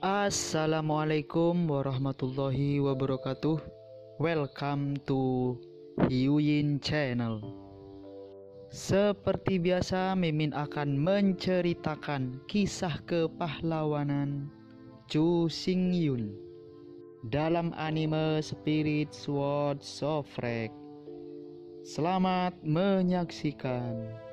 Assalamualaikum warahmatullahi wabarakatuh. Welcome to Hyuyin Channel. Seperti biasa, Mimin akan menceritakan kisah kepahlawanan Chu Xingyun dalam anime Spirit Sword Sofrek. Selamat menyaksikan.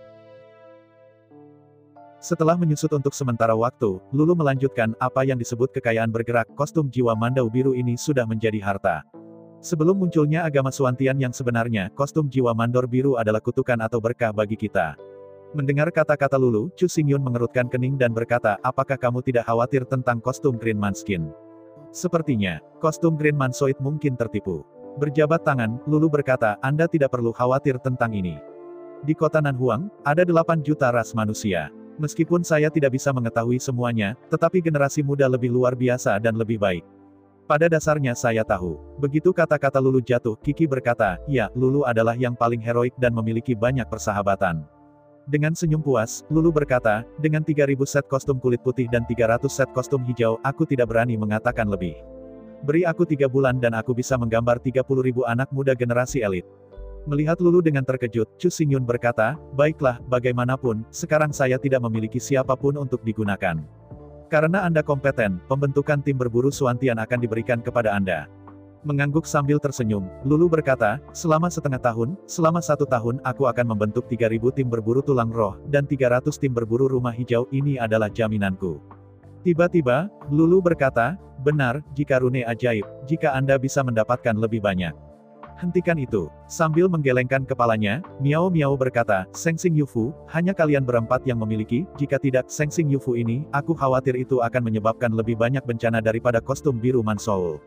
Setelah menyusut untuk sementara waktu, Lulu melanjutkan, apa yang disebut kekayaan bergerak, kostum jiwa mandau biru ini sudah menjadi harta. Sebelum munculnya agama Suantian yang sebenarnya, kostum jiwa mandor biru adalah kutukan atau berkah bagi kita. Mendengar kata-kata Lulu, Chu Xingyun mengerutkan kening dan berkata, apakah kamu tidak khawatir tentang kostum Green Manskin? Sepertinya, kostum Green Mansoid mungkin tertipu. Berjabat tangan, Lulu berkata, Anda tidak perlu khawatir tentang ini. Di kota Nanhuang, ada 8 juta ras manusia. Meskipun saya tidak bisa mengetahui semuanya, tetapi generasi muda lebih luar biasa dan lebih baik. Pada dasarnya saya tahu. Begitu kata-kata Lulu jatuh, Kiki berkata, ya, Lulu adalah yang paling heroik dan memiliki banyak persahabatan. Dengan senyum puas, Lulu berkata, dengan 3000 set kostum kulit putih dan 300 set kostum hijau, aku tidak berani mengatakan lebih. Beri aku 3 bulan dan aku bisa menggambar 30.000 anak muda generasi elit. Melihat Lulu dengan terkejut, Chu Xingyun berkata, baiklah, bagaimanapun, sekarang saya tidak memiliki siapapun untuk digunakan. Karena Anda kompeten, pembentukan tim berburu Suantian akan diberikan kepada Anda. Mengangguk sambil tersenyum, Lulu berkata, selama setengah tahun, selama 1 tahun, aku akan membentuk 3000 tim berburu tulang roh, dan 300 tim berburu rumah hijau, ini adalah jaminanku. Tiba-tiba, Lulu berkata, benar, jika rune ajaib, jika Anda bisa mendapatkan lebih banyak. Hentikan itu. Sambil menggelengkan kepalanya, Miao Miao berkata, Sengsing Yufu, hanya kalian berempat yang memiliki, jika tidak, Sengsing Yufu ini, aku khawatir itu akan menyebabkan lebih banyak bencana daripada kostum biru Mansoul.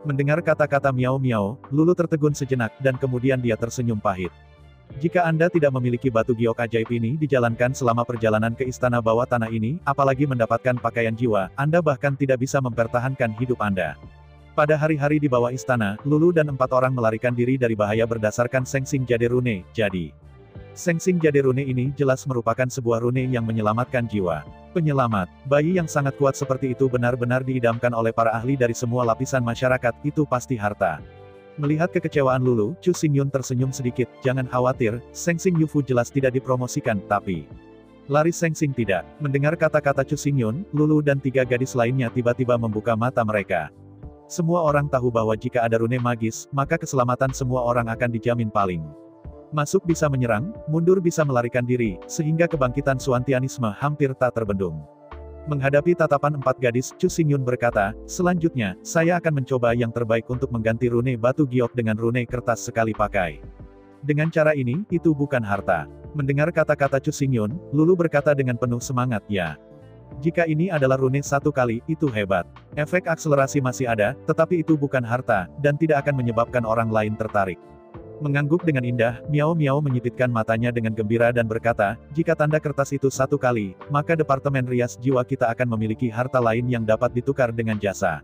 Mendengar kata-kata Miao Miao, Lulu tertegun sejenak, dan kemudian dia tersenyum pahit. Jika Anda tidak memiliki batu giok ajaib ini dijalankan selama perjalanan ke istana bawah tanah ini, apalagi mendapatkan pakaian jiwa, Anda bahkan tidak bisa mempertahankan hidup Anda. Pada hari-hari di bawah istana, Lulu dan 4 orang melarikan diri dari bahaya berdasarkan Sengsing Jade Rune. Jadi, Sengsing Jade Rune ini jelas merupakan sebuah rune yang menyelamatkan jiwa. Penyelamat, bayi yang sangat kuat seperti itu benar-benar diidamkan oleh para ahli dari semua lapisan masyarakat, itu pasti harta. Melihat kekecewaan Lulu, Chu Xingyun tersenyum sedikit, jangan khawatir, Sengsing Yufu jelas tidak dipromosikan, tapi Laris Sengsing tidak. Mendengar kata-kata Chu Xingyun, Lulu dan 3 gadis lainnya tiba-tiba membuka mata mereka. Semua orang tahu bahwa jika ada rune magis, maka keselamatan semua orang akan dijamin paling. Masuk bisa menyerang, mundur bisa melarikan diri, sehingga kebangkitan Suantianisme hampir tak terbendung. Menghadapi tatapan 4 gadis, Chu Xingyun berkata, selanjutnya, saya akan mencoba yang terbaik untuk mengganti rune batu giok dengan rune kertas sekali pakai. Dengan cara ini, itu bukan harta. Mendengar kata-kata Chu Xingyun, Lulu berkata dengan penuh semangat, ya. Jika ini adalah rune 1 kali, itu hebat. Efek akselerasi masih ada, tetapi itu bukan harta, dan tidak akan menyebabkan orang lain tertarik. Mengangguk dengan indah, Miao Miao menyipitkan matanya dengan gembira dan berkata, jika tanda kertas itu 1 kali, maka Departemen Rias Jiwa kita akan memiliki harta lain yang dapat ditukar dengan jasa.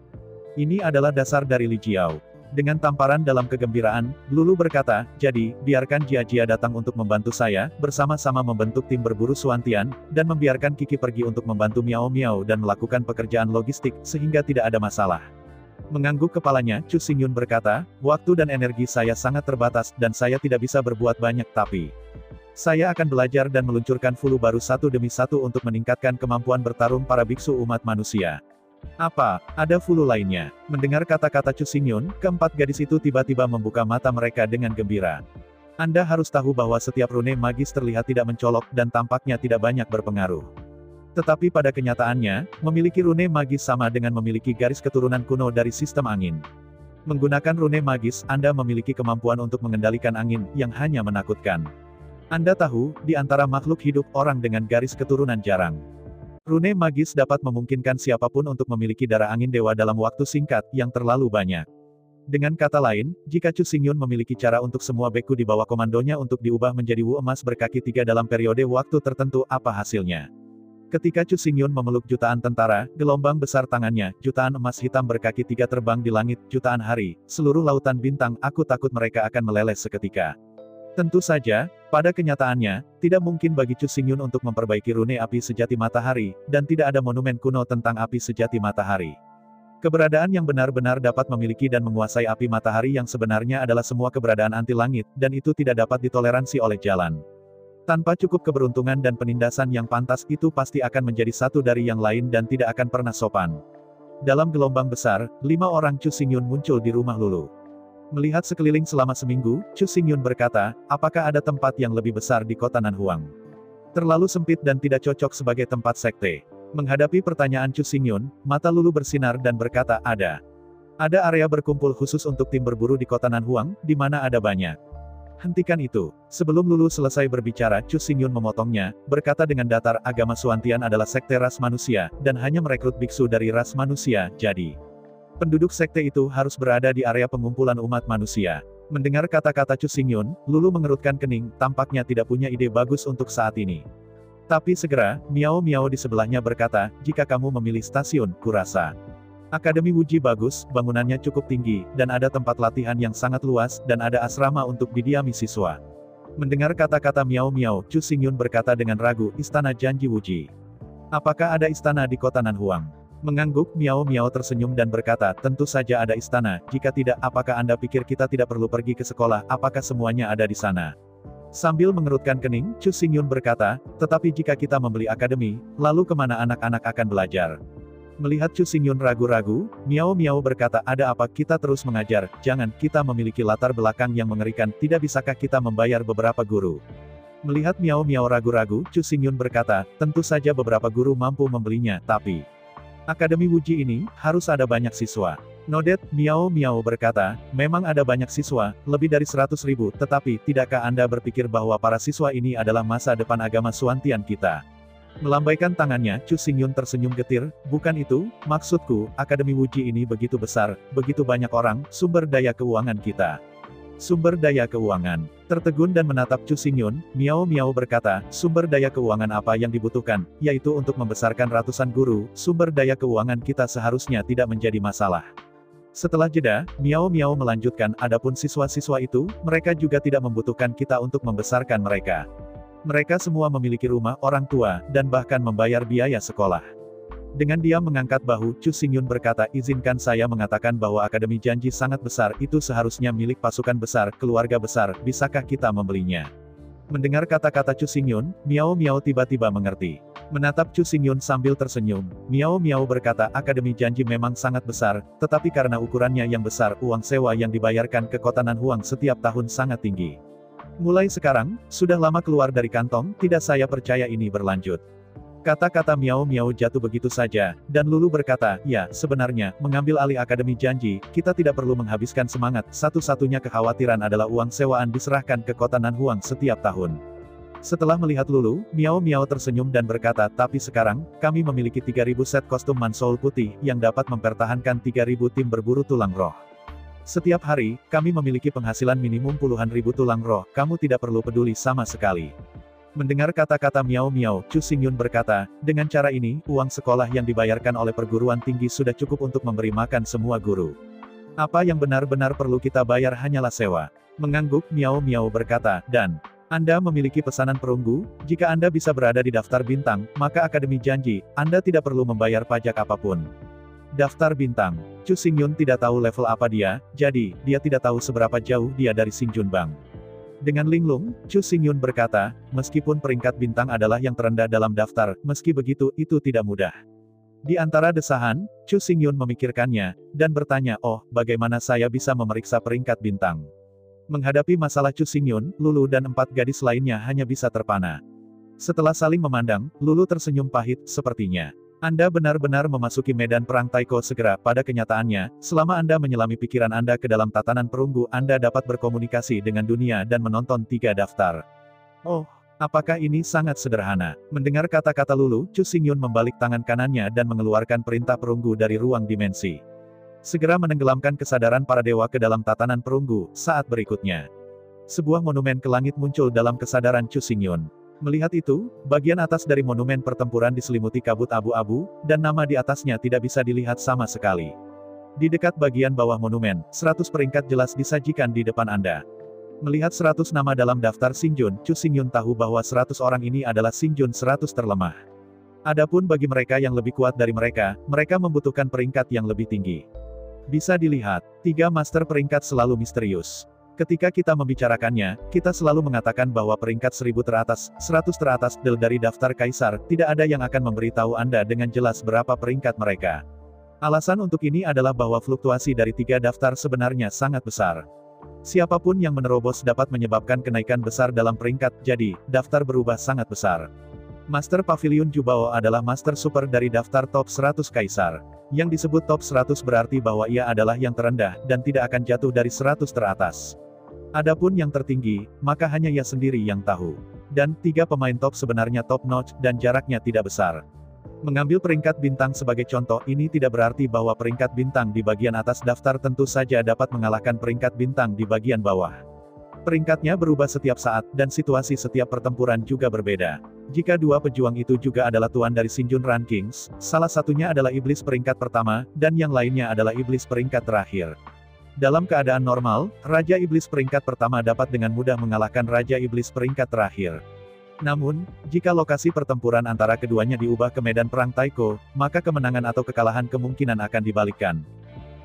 Ini adalah dasar dari Li Jiao. Dengan tamparan dalam kegembiraan, Lulu berkata, jadi, biarkan Jia-Jia datang untuk membantu saya, bersama-sama membentuk tim berburu Suantian, dan membiarkan Kiki pergi untuk membantu Miao Miao dan melakukan pekerjaan logistik, sehingga tidak ada masalah. Mengangguk kepalanya, Chu Xingyun berkata, waktu dan energi saya sangat terbatas, dan saya tidak bisa berbuat banyak tapi saya akan belajar dan meluncurkan fulu baru satu demi satu untuk meningkatkan kemampuan bertarung para biksu umat manusia. Apa, ada fulu lainnya? Mendengar kata-kata Chu Xingyun, 4 gadis itu tiba-tiba membuka mata mereka dengan gembira. Anda harus tahu bahwa setiap rune magis terlihat tidak mencolok dan tampaknya tidak banyak berpengaruh. Tetapi pada kenyataannya, memiliki rune magis sama dengan memiliki garis keturunan kuno dari sistem angin. Menggunakan rune magis, Anda memiliki kemampuan untuk mengendalikan angin, yang hanya menakutkan. Anda tahu, di antara makhluk hidup, orang dengan garis keturunan jarang. Rune magis dapat memungkinkan siapapun untuk memiliki darah angin dewa dalam waktu singkat, yang terlalu banyak. Dengan kata lain, jika Chu Xingyun memiliki cara untuk semua beku di bawah komandonya untuk diubah menjadi wu emas berkaki 3 dalam periode waktu tertentu, apa hasilnya? Ketika Chu Xingyun memeluk jutaan tentara, gelombang besar tangannya, jutaan emas hitam berkaki 3 terbang di langit, jutaan hari, seluruh lautan bintang, aku takut mereka akan meleleh seketika. Tentu saja, pada kenyataannya, tidak mungkin bagi Chu Xingyun untuk memperbaiki rune api sejati matahari, dan tidak ada monumen kuno tentang api sejati matahari. Keberadaan yang benar-benar dapat memiliki dan menguasai api matahari yang sebenarnya adalah semua keberadaan anti langit, dan itu tidak dapat ditoleransi oleh jalan. Tanpa cukup keberuntungan dan penindasan yang pantas, itu pasti akan menjadi satu dari yang lain dan tidak akan pernah sopan. Dalam gelombang besar, 5 orang Chu Xingyun muncul di rumah Lulu. Melihat sekeliling selama seminggu, Chu Xingyun berkata, apakah ada tempat yang lebih besar di kota Nanhuang? Terlalu sempit dan tidak cocok sebagai tempat sekte. Menghadapi pertanyaan Chu Xingyun, mata Lulu bersinar dan berkata, ada. Ada area berkumpul khusus untuk tim berburu di kota Nanhuang, di mana ada banyak. Hentikan itu. Sebelum Lulu selesai berbicara, Chu Xingyun memotongnya, berkata dengan datar, agama Suantian adalah sekte ras manusia, dan hanya merekrut biksu dari ras manusia, jadi penduduk sekte itu harus berada di area pengumpulan umat manusia. Mendengar kata-kata Chu Xingyun, Lulu mengerutkan kening, tampaknya tidak punya ide bagus untuk saat ini. Tapi segera, Miao Miao di sebelahnya berkata, jika kamu memilih stasiun, kurasa Akademi Wuji bagus, bangunannya cukup tinggi, dan ada tempat latihan yang sangat luas, dan ada asrama untuk didiami siswa. Mendengar kata-kata Miao Miao, Chu Xingyun berkata dengan ragu, Istana Janji Wuji. Apakah ada istana di kota Nanhuang? Mengangguk, Miao Miao tersenyum dan berkata, tentu saja ada istana, jika tidak, apakah Anda pikir kita tidak perlu pergi ke sekolah, apakah semuanya ada di sana? Sambil mengerutkan kening, Chu Xingyun berkata, tetapi jika kita membeli akademi, lalu kemana anak-anak akan belajar? Melihat Chu Xingyun ragu-ragu, Miao Miao berkata, ada apa kita terus mengajar, jangan, kita memiliki latar belakang yang mengerikan, tidak bisakah kita membayar beberapa guru? Melihat Miao Miao ragu-ragu, Chu Xingyun berkata, tentu saja beberapa guru mampu membelinya, tapi Akademi Wuji ini, harus ada banyak siswa. Nodet, Miao Miao berkata, memang ada banyak siswa, lebih dari 100.000, tetapi, tidakkah Anda berpikir bahwa para siswa ini adalah masa depan agama Suantian kita? Melambaikan tangannya, Chu Xingyun tersenyum getir, bukan itu, maksudku, Akademi Wuji ini begitu besar, begitu banyak orang, sumber daya keuangan kita. Sumber daya keuangan. Tertegun dan menatap Chu Xingyun, Miao Miao berkata, sumber daya keuangan apa yang dibutuhkan, yaitu untuk membesarkan ratusan guru, sumber daya keuangan kita seharusnya tidak menjadi masalah. Setelah jeda, Miao Miao melanjutkan, adapun siswa-siswa itu, mereka juga tidak membutuhkan kita untuk membesarkan mereka. Mereka semua memiliki rumah, orang tua, dan bahkan membayar biaya sekolah. Dengan diam mengangkat bahu, Chu Xingyun berkata, izinkan saya mengatakan bahwa Akademi Janji sangat besar, itu seharusnya milik pasukan besar, keluarga besar, bisakah kita membelinya? Mendengar kata-kata Chu Xingyun, Miao Miao tiba-tiba mengerti. Menatap Chu Xingyun sambil tersenyum, Miao Miao berkata, Akademi Janji memang sangat besar, tetapi karena ukurannya yang besar, uang sewa yang dibayarkan ke kota Nanhuang setiap tahun sangat tinggi. Mulai sekarang, sudah lama keluar dari kantong, tidak saya percaya ini berlanjut. Kata-kata Miao Miao jatuh begitu saja, dan Lulu berkata, ya, sebenarnya, mengambil alih Akademi Janji, kita tidak perlu menghabiskan semangat, satu-satunya kekhawatiran adalah uang sewaan diserahkan ke kota Nanhuang setiap tahun. Setelah melihat Lulu, Miao Miao tersenyum dan berkata, tapi sekarang, kami memiliki 3.000 set kostum Mansoul putih, yang dapat mempertahankan 3.000 tim berburu tulang roh. Setiap hari, kami memiliki penghasilan minimum puluhan ribu tulang roh, kamu tidak perlu peduli sama sekali. Mendengar kata-kata Miao Miao, Chu Xingyun berkata, dengan cara ini, uang sekolah yang dibayarkan oleh perguruan tinggi sudah cukup untuk memberi makan semua guru. Apa yang benar-benar perlu kita bayar hanyalah sewa. Mengangguk, Miao Miao berkata, dan Anda memiliki pesanan perunggu, jika Anda bisa berada di daftar bintang, maka Akademi Janji, Anda tidak perlu membayar pajak apapun. Daftar bintang. Chu Xingyun tidak tahu level apa dia, jadi, dia tidak tahu seberapa jauh dia dari Xing Junbang. Dengan linglung, Chu Xingyun berkata, meskipun peringkat bintang adalah yang terendah dalam daftar, meski begitu, itu tidak mudah. Di antara desahan, Chu Xingyun memikirkannya, dan bertanya, oh, bagaimana saya bisa memeriksa peringkat bintang? Menghadapi masalah Chu Xingyun, Lulu dan 4 gadis lainnya hanya bisa terpana. Setelah saling memandang, Lulu tersenyum pahit, sepertinya Anda benar-benar memasuki medan perang Taiko segera. Pada kenyataannya, selama Anda menyelami pikiran Anda ke dalam tatanan perunggu, Anda dapat berkomunikasi dengan dunia dan menonton 3 daftar. Oh, apakah ini sangat sederhana? Mendengar kata-kata Lulu, Chu Xingyun membalik tangan kanannya dan mengeluarkan perintah perunggu dari ruang dimensi. Segera menenggelamkan kesadaran para dewa ke dalam tatanan perunggu. Saat berikutnya, sebuah monumen ke langit muncul dalam kesadaran Chu Xingyun. Melihat itu, bagian atas dari monumen pertempuran diselimuti kabut abu-abu, dan nama di atasnya tidak bisa dilihat sama sekali. Di dekat bagian bawah monumen, 100 peringkat jelas disajikan di depan Anda. Melihat 100 nama dalam daftar Xingjun, Chu Xingyun tahu bahwa 100 orang ini adalah Xingjun 100 terlemah. Adapun bagi mereka yang lebih kuat dari mereka, mereka membutuhkan peringkat yang lebih tinggi. Bisa dilihat, 3 master peringkat selalu misterius. Ketika kita membicarakannya, kita selalu mengatakan bahwa peringkat 1000 teratas, 100 teratas dari daftar kaisar, tidak ada yang akan memberitahu Anda dengan jelas berapa peringkat mereka. Alasan untuk ini adalah bahwa fluktuasi dari 3 daftar sebenarnya sangat besar. Siapapun yang menerobos dapat menyebabkan kenaikan besar dalam peringkat, jadi, daftar berubah sangat besar. Master Pavilion Jubao adalah master super dari daftar top 100 kaisar. Yang disebut top 100 berarti bahwa ia adalah yang terendah, dan tidak akan jatuh dari 100 teratas. Adapun yang tertinggi, maka hanya ia sendiri yang tahu. Dan, 3 pemain top sebenarnya top notch, dan jaraknya tidak besar. Mengambil peringkat bintang sebagai contoh, ini tidak berarti bahwa peringkat bintang di bagian atas daftar tentu saja dapat mengalahkan peringkat bintang di bagian bawah. Peringkatnya berubah setiap saat, dan situasi setiap pertempuran juga berbeda. Jika 2 pejuang itu juga adalah tuan dari Shinjun Rankings, salah satunya adalah iblis peringkat pertama, dan yang lainnya adalah iblis peringkat terakhir. Dalam keadaan normal, Raja Iblis peringkat pertama dapat dengan mudah mengalahkan Raja Iblis peringkat terakhir. Namun, jika lokasi pertempuran antara keduanya diubah ke medan perang Taiko, maka kemenangan atau kekalahan kemungkinan akan dibalikkan.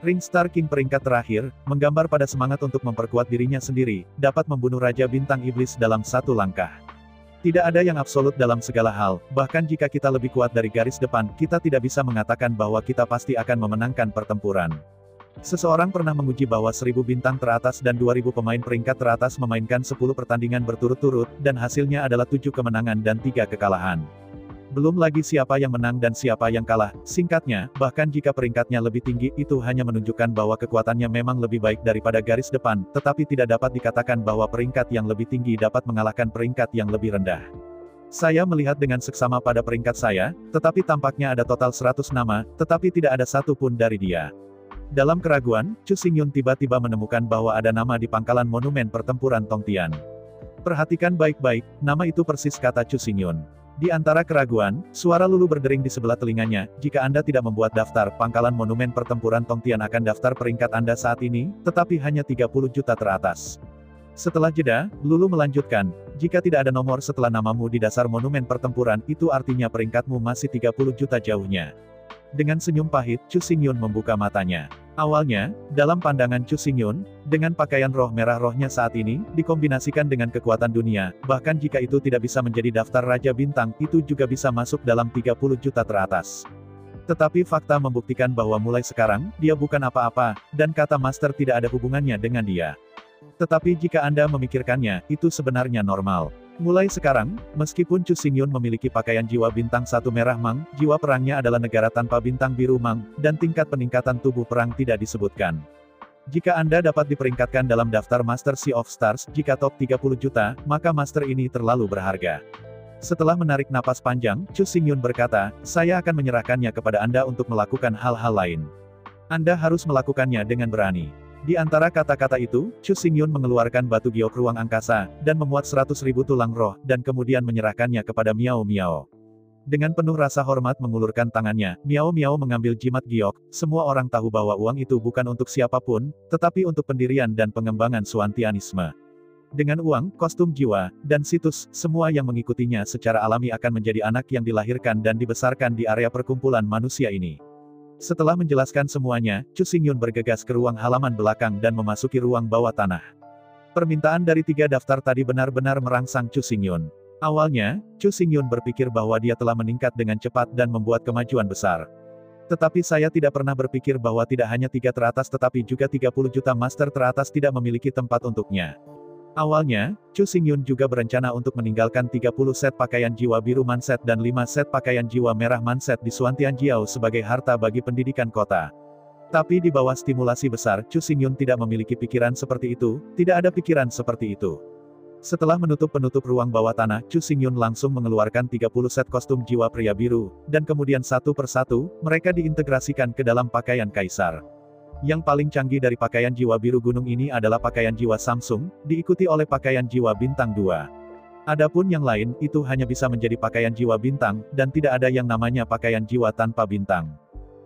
Ringstar King peringkat terakhir, menggambar pada semangat untuk memperkuat dirinya sendiri, dapat membunuh Raja Bintang Iblis dalam 1 langkah. Tidak ada yang absolut dalam segala hal, bahkan jika kita lebih kuat dari garis depan, kita tidak bisa mengatakan bahwa kita pasti akan memenangkan pertempuran. Seseorang pernah menguji bahwa 1000 bintang teratas dan 2000 pemain peringkat teratas memainkan 10 pertandingan berturut-turut, dan hasilnya adalah 7 kemenangan dan 3 kekalahan. Belum lagi siapa yang menang dan siapa yang kalah. Singkatnya, bahkan jika peringkatnya lebih tinggi, itu hanya menunjukkan bahwa kekuatannya memang lebih baik daripada garis depan, tetapi tidak dapat dikatakan bahwa peringkat yang lebih tinggi dapat mengalahkan peringkat yang lebih rendah. Saya melihat dengan seksama pada peringkat saya, tetapi tampaknya ada total 100 nama, tetapi tidak ada satu pun dari dia. Dalam keraguan, Chu Xingyun tiba-tiba menemukan bahwa ada nama di pangkalan monumen pertempuran Tongtian. Perhatikan baik-baik, nama itu persis kata Chu Xingyun. Di antara keraguan, suara lulu berdering di sebelah telinganya, jika Anda tidak membuat daftar pangkalan monumen pertempuran Tongtian akan daftar peringkat Anda saat ini, tetapi hanya 30 juta teratas. Setelah jeda, Lulu melanjutkan, jika tidak ada nomor setelah namamu di dasar monumen pertempuran, itu artinya peringkatmu masih 30 juta jauhnya. Dengan senyum pahit, Chu Xingyun membuka matanya. Awalnya, dalam pandangan Chu Xingyun, dengan pakaian roh merah rohnya saat ini, dikombinasikan dengan kekuatan dunia, bahkan jika itu tidak bisa menjadi daftar Raja Bintang, itu juga bisa masuk dalam 30 juta teratas. Tetapi fakta membuktikan bahwa mulai sekarang, dia bukan apa-apa, dan kata Master tidak ada hubungannya dengan dia. Tetapi jika Anda memikirkannya, itu sebenarnya normal. Mulai sekarang, meskipun Chu Xingyun memiliki pakaian jiwa bintang 1 merah Mang, jiwa perangnya adalah negara tanpa bintang biru Mang, dan tingkat peningkatan tubuh perang tidak disebutkan. Jika Anda dapat diperingkatkan dalam daftar Master Sea of Stars, jika top 30 juta, maka Master ini terlalu berharga. Setelah menarik napas panjang, Chu Xingyun berkata, saya akan menyerahkannya kepada Anda untuk melakukan hal-hal lain. Anda harus melakukannya dengan berani. Di antara kata-kata itu, Chu Xingyun mengeluarkan batu giok ruang angkasa, dan memuat 100.000 tulang roh, dan kemudian menyerahkannya kepada Miao Miao. Dengan penuh rasa hormat mengulurkan tangannya, Miao Miao mengambil jimat giok. Semua orang tahu bahwa uang itu bukan untuk siapapun, tetapi untuk pendirian dan pengembangan Suantianisme. Dengan uang, kostum jiwa, dan situs, semua yang mengikutinya secara alami akan menjadi anak yang dilahirkan dan dibesarkan di area perkumpulan manusia ini. Setelah menjelaskan semuanya, Chu Xingyun bergegas ke ruang halaman belakang dan memasuki ruang bawah tanah. Permintaan dari 3 daftar tadi benar-benar merangsang Chu Xingyun. Awalnya, Chu Xingyun berpikir bahwa dia telah meningkat dengan cepat dan membuat kemajuan besar. Tetapi saya tidak pernah berpikir bahwa tidak hanya 3 teratas tetapi juga 30 juta master teratas tidak memiliki tempat untuknya. Awalnya, Chu Xingyun juga berencana untuk meninggalkan 30 set pakaian jiwa biru manset dan 5 set pakaian jiwa merah manset di Suantianjiao sebagai harta bagi pendidikan kota. Tapi di bawah stimulasi besar, Chu Xingyun tidak memiliki pikiran seperti itu, tidak ada pikiran seperti itu. Setelah menutup penutup ruang bawah tanah, Chu Xingyun langsung mengeluarkan 30 set kostum jiwa pria biru, dan kemudian satu persatu, mereka diintegrasikan ke dalam pakaian kaisar. Yang paling canggih dari pakaian jiwa biru gunung ini adalah pakaian jiwa Samsung, diikuti oleh pakaian jiwa bintang 2. Adapun yang lain, itu hanya bisa menjadi pakaian jiwa bintang, dan tidak ada yang namanya pakaian jiwa tanpa bintang.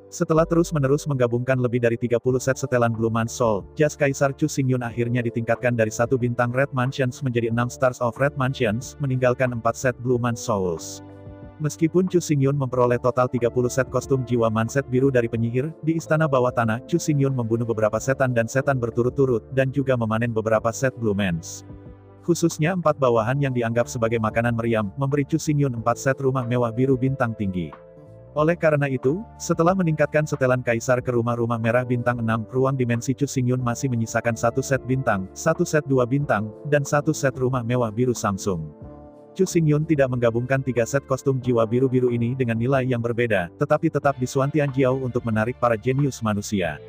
Setelah terus-menerus menggabungkan lebih dari 30 set setelan Blue Man Soul, jas Kaisar Chu Xingyun akhirnya ditingkatkan dari 1 bintang Red Mansions menjadi 6 Stars of Red Mansions, meninggalkan 4 set Blue Man Souls. Meskipun Chu Xingyun memperoleh total 30 set kostum jiwa manset biru dari penyihir, di istana bawah tanah, Chu Xingyun membunuh beberapa setan dan setan berturut-turut, dan juga memanen beberapa set Blue Mans. Khususnya 4 bawahan yang dianggap sebagai makanan meriam, memberi Chu Xingyun 4 set rumah mewah biru bintang tinggi. Oleh karena itu, setelah meningkatkan setelan kaisar ke rumah-rumah merah bintang 6, ruang dimensi Chu Xingyun masih menyisakan 1 set bintang, 1 set 2 bintang, dan 1 set rumah mewah biru Samsung. Chu Xingyun tidak menggabungkan 3 set kostum jiwa biru-biru ini dengan nilai yang berbeda, tetapi tetap di Xuantian Jiao untuk menarik para jenius manusia.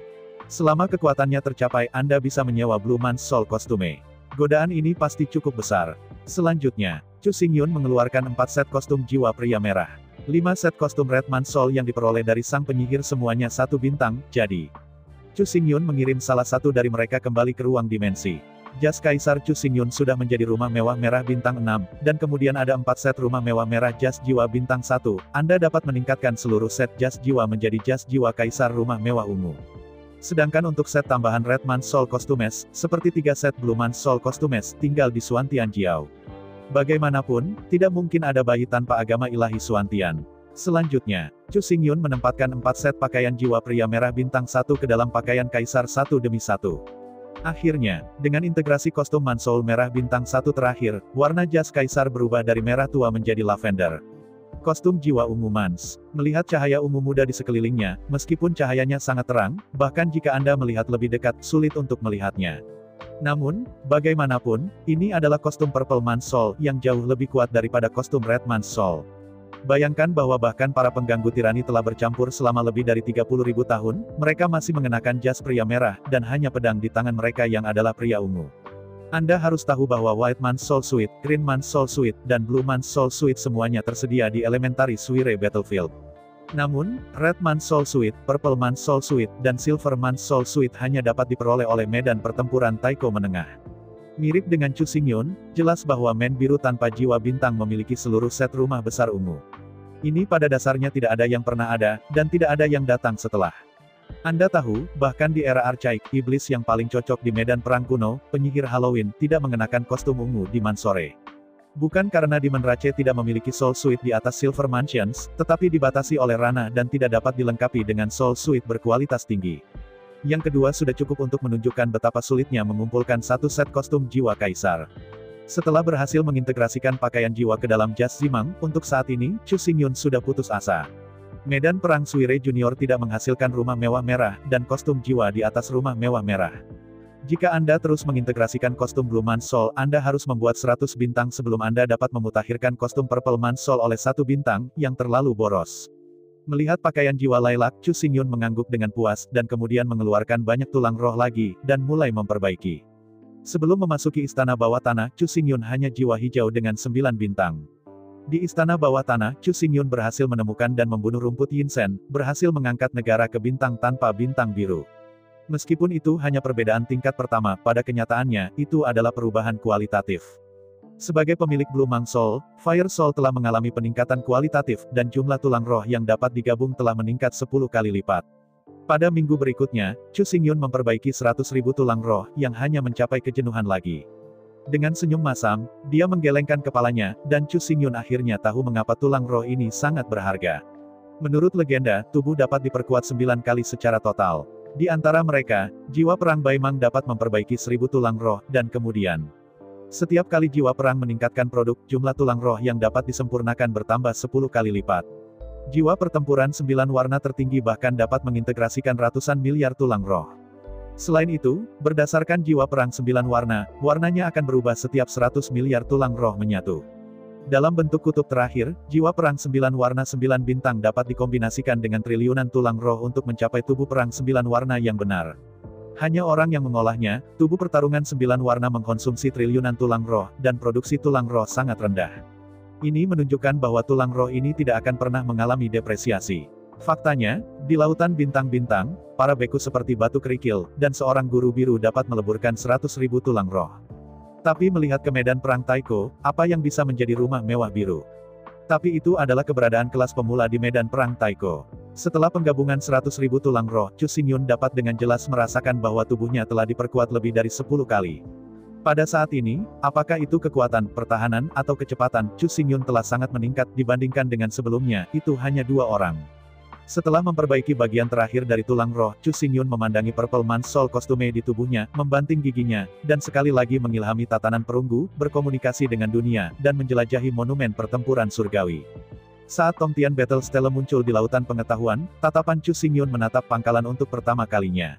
Selama kekuatannya tercapai, Anda bisa menyewa Blue Man's Soul kostume. Godaan ini pasti cukup besar. Selanjutnya, Chu Xingyun mengeluarkan 4 set kostum jiwa pria merah. 5 set kostum Red Man's Soul yang diperoleh dari sang penyihir semuanya 1 bintang, jadi Chu Xingyun mengirim salah satu dari mereka kembali ke ruang dimensi. Jas Kaisar Chu Xingyun sudah menjadi rumah mewah merah bintang 6, dan kemudian ada 4 set rumah mewah merah jas jiwa bintang 1, Anda dapat meningkatkan seluruh set jas jiwa menjadi jas jiwa Kaisar rumah mewah ungu. Sedangkan untuk set tambahan Red Man's Soul Costumes, seperti 3 set Blue Man's Soul Costumes, tinggal di Xuantian Jiao. Bagaimanapun, tidak mungkin ada bayi tanpa agama ilahi Xuantian. Selanjutnya, Chu Xingyun menempatkan 4 set pakaian jiwa pria merah bintang 1 ke dalam pakaian Kaisar satu demi satu. Akhirnya, dengan integrasi kostum Mansoul merah bintang 1 terakhir, warna jas Kaisar berubah dari merah tua menjadi lavender. Kostum jiwa ungu Mans. Melihat cahaya ungu muda di sekelilingnya, meskipun cahayanya sangat terang, bahkan jika Anda melihat lebih dekat, sulit untuk melihatnya. Namun, bagaimanapun, ini adalah kostum Purple Man's Soul yang jauh lebih kuat daripada kostum Red Man's Soul. Bayangkan bahwa bahkan para pengganggu tirani telah bercampur selama lebih dari 30.000 tahun, mereka masih mengenakan jas pria merah, dan hanya pedang di tangan mereka yang adalah pria ungu. Anda harus tahu bahwa White Man's Soul Suite, Green Man's Soul Suite, dan Blue Man's Soul Suite semuanya tersedia di Elementary Suire Battlefield. Namun, Red Man's Soul Suite, Purple Man's Soul Suite, dan Silver Man's Soul Suite hanya dapat diperoleh oleh medan pertempuran Taiko menengah. Mirip dengan Chu Xingyun, jelas bahwa men biru tanpa jiwa bintang memiliki seluruh set rumah besar ungu. Ini pada dasarnya tidak ada yang pernah ada, dan tidak ada yang datang setelah. Anda tahu, bahkan di era Archaik, iblis yang paling cocok di medan perang kuno, penyihir Halloween, tidak mengenakan kostum ungu di Mansory. Bukan karena Demon Rache tidak memiliki Soul Suite di atas Silver Mansions, tetapi dibatasi oleh ranah dan tidak dapat dilengkapi dengan Soul Suite berkualitas tinggi. Yang kedua sudah cukup untuk menunjukkan betapa sulitnya mengumpulkan 1 set kostum jiwa Kaisar. Setelah berhasil mengintegrasikan pakaian jiwa ke dalam jas Zimang, untuk saat ini, Chu Xingyun sudah putus asa. Medan perang Suire Junior tidak menghasilkan rumah mewah merah, dan kostum jiwa di atas rumah mewah merah. Jika Anda terus mengintegrasikan kostum Blue Man's Soul, Anda harus membuat 100 bintang sebelum Anda dapat memutakhirkan kostum Purple Man's Soul oleh 1 bintang, yang terlalu boros. Melihat pakaian jiwa Lilac, Chu Xingyun mengangguk dengan puas, dan kemudian mengeluarkan banyak tulang roh lagi, dan mulai memperbaiki. Sebelum memasuki istana bawah tanah, Chu Xingyun hanya jiwa hijau dengan 9 bintang. Di istana bawah tanah, Chu Xingyun berhasil menemukan dan membunuh rumput Yinsen, berhasil mengangkat negara ke bintang tanpa bintang biru. Meskipun itu hanya perbedaan tingkat pertama, pada kenyataannya, itu adalah perubahan kualitatif. Sebagai pemilik Blue Man's Soul, Fire Soul telah mengalami peningkatan kualitatif, dan jumlah tulang roh yang dapat digabung telah meningkat 10 kali lipat. Pada minggu berikutnya, Chu Xingyun memperbaiki 100.000 tulang roh, yang hanya mencapai kejenuhan lagi. Dengan senyum masam, dia menggelengkan kepalanya, dan Chu Xingyun akhirnya tahu mengapa tulang roh ini sangat berharga. Menurut legenda, tubuh dapat diperkuat 9 kali secara total. Di antara mereka, jiwa perang Baimang dapat memperbaiki 1000 tulang roh, dan kemudian setiap kali jiwa perang meningkatkan produk, jumlah tulang roh yang dapat disempurnakan bertambah 10 kali lipat. Jiwa pertempuran 9 warna tertinggi bahkan dapat mengintegrasikan ratusan miliar tulang roh. Selain itu, berdasarkan jiwa perang 9 warna, warnanya akan berubah setiap 100 miliar tulang roh menyatu. Dalam bentuk kutub terakhir, jiwa perang 9 warna 9 bintang dapat dikombinasikan dengan triliunan tulang roh untuk mencapai tubuh perang 9 warna yang benar. Hanya orang yang mengolahnya, tubuh pertarungan 9 warna mengkonsumsi triliunan tulang roh, dan produksi tulang roh sangat rendah. Ini menunjukkan bahwa tulang roh ini tidak akan pernah mengalami depresiasi. Faktanya, di lautan bintang-bintang, para beku seperti batu kerikil, dan seorang guru biru dapat meleburkan 100.000 tulang roh. Tapi melihat ke medan perang Taiko, apa yang bisa menjadi rumah mewah biru? Tapi itu adalah keberadaan kelas pemula di medan perang Taiko. Setelah penggabungan 100.000 tulang roh, Chu Xingyun dapat dengan jelas merasakan bahwa tubuhnya telah diperkuat lebih dari 10 kali. Pada saat ini, apakah itu kekuatan, pertahanan, atau kecepatan, Chu Xingyun telah sangat meningkat dibandingkan dengan sebelumnya, itu hanya 2 orang. Setelah memperbaiki bagian terakhir dari tulang roh, Chu Xingyun memandangi Purple Man's Soul kostume di tubuhnya, membanting giginya, dan sekali lagi mengilhami tatanan perunggu, berkomunikasi dengan dunia, dan menjelajahi monumen pertempuran surgawi. Saat Tongtian Battle Stele muncul di lautan pengetahuan, tatapan Chu Xingyun menatap pangkalan untuk pertama kalinya.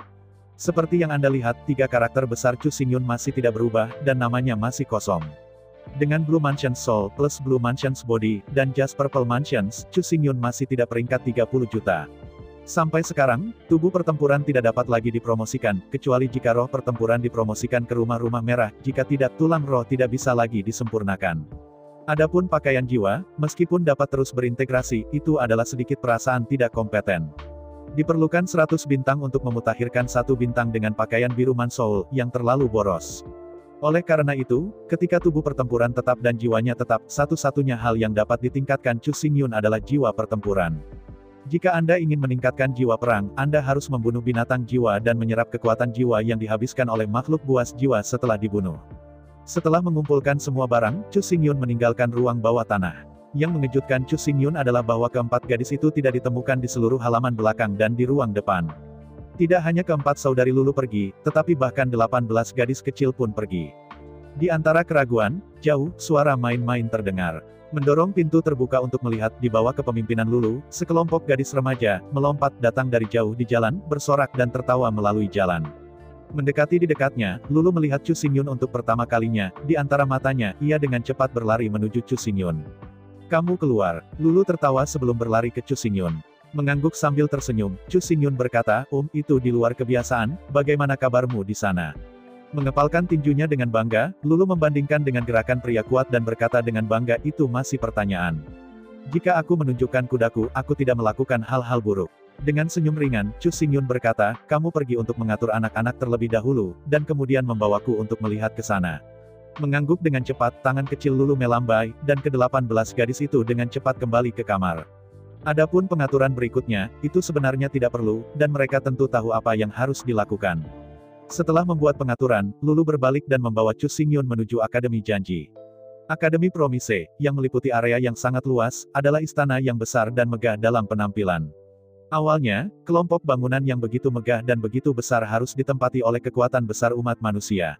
Seperti yang Anda lihat, 3 karakter besar Chu Xingyun masih tidak berubah, dan namanya masih kosong. Dengan Blue Mansion's Soul plus Blue Mansion's Body, dan Just Purple Mansions, Chu Xingyun masih tidak peringkat 30 juta. Sampai sekarang, tubuh pertempuran tidak dapat lagi dipromosikan, kecuali jika roh pertempuran dipromosikan ke rumah-rumah merah, jika tidak tulang roh tidak bisa lagi disempurnakan. Adapun pakaian jiwa, meskipun dapat terus berintegrasi, itu adalah sedikit perasaan tidak kompeten. Diperlukan 100 bintang untuk memutakhirkan 1 bintang dengan pakaian biru Mansoul, yang terlalu boros. Oleh karena itu, ketika tubuh pertempuran tetap dan jiwanya tetap, satu-satunya hal yang dapat ditingkatkan Chu Xingyun adalah jiwa pertempuran. Jika Anda ingin meningkatkan jiwa perang, Anda harus membunuh binatang jiwa dan menyerap kekuatan jiwa yang dihabiskan oleh makhluk buas jiwa setelah dibunuh. Setelah mengumpulkan semua barang, Chu Xingyun meninggalkan ruang bawah tanah. Yang mengejutkan Chu Xingyun adalah bahwa keempat gadis itu tidak ditemukan di seluruh halaman belakang dan di ruang depan. Tidak hanya keempat saudari Lulu pergi, tetapi bahkan 18 gadis kecil pun pergi. Di antara keraguan, jauh, suara main-main terdengar. Mendorong pintu terbuka untuk melihat, di bawah kepemimpinan Lulu, sekelompok gadis remaja, melompat datang dari jauh di jalan, bersorak dan tertawa melalui jalan. Mendekati di dekatnya, Lulu melihat Chu Xingyun untuk pertama kalinya, di antara matanya, ia dengan cepat berlari menuju Chu Xingyun. "Kamu keluar." Lulu tertawa sebelum berlari ke Chu Xingyun. Mengangguk sambil tersenyum, Chu Xingyun berkata, itu di luar kebiasaan, bagaimana kabarmu di sana?" Mengepalkan tinjunya dengan bangga, Lulu membandingkan dengan gerakan pria kuat dan berkata dengan bangga, "Itu masih pertanyaan. Jika aku menunjukkan kudaku, aku tidak melakukan hal-hal buruk." Dengan senyum ringan, Chu Xingyun berkata, "Kamu pergi untuk mengatur anak-anak terlebih dahulu, dan kemudian membawaku untuk melihat ke sana." Mengangguk dengan cepat, tangan kecil Lulu melambai, dan ke-18 gadis itu dengan cepat kembali ke kamar. Adapun pengaturan berikutnya, itu sebenarnya tidak perlu, dan mereka tentu tahu apa yang harus dilakukan. Setelah membuat pengaturan, Lulu berbalik dan membawa Chu Xingyun menuju Akademi Janji. Akademi Promise, yang meliputi area yang sangat luas, adalah istana yang besar dan megah dalam penampilan. Awalnya, kelompok bangunan yang begitu megah dan begitu besar harus ditempati oleh kekuatan besar umat manusia.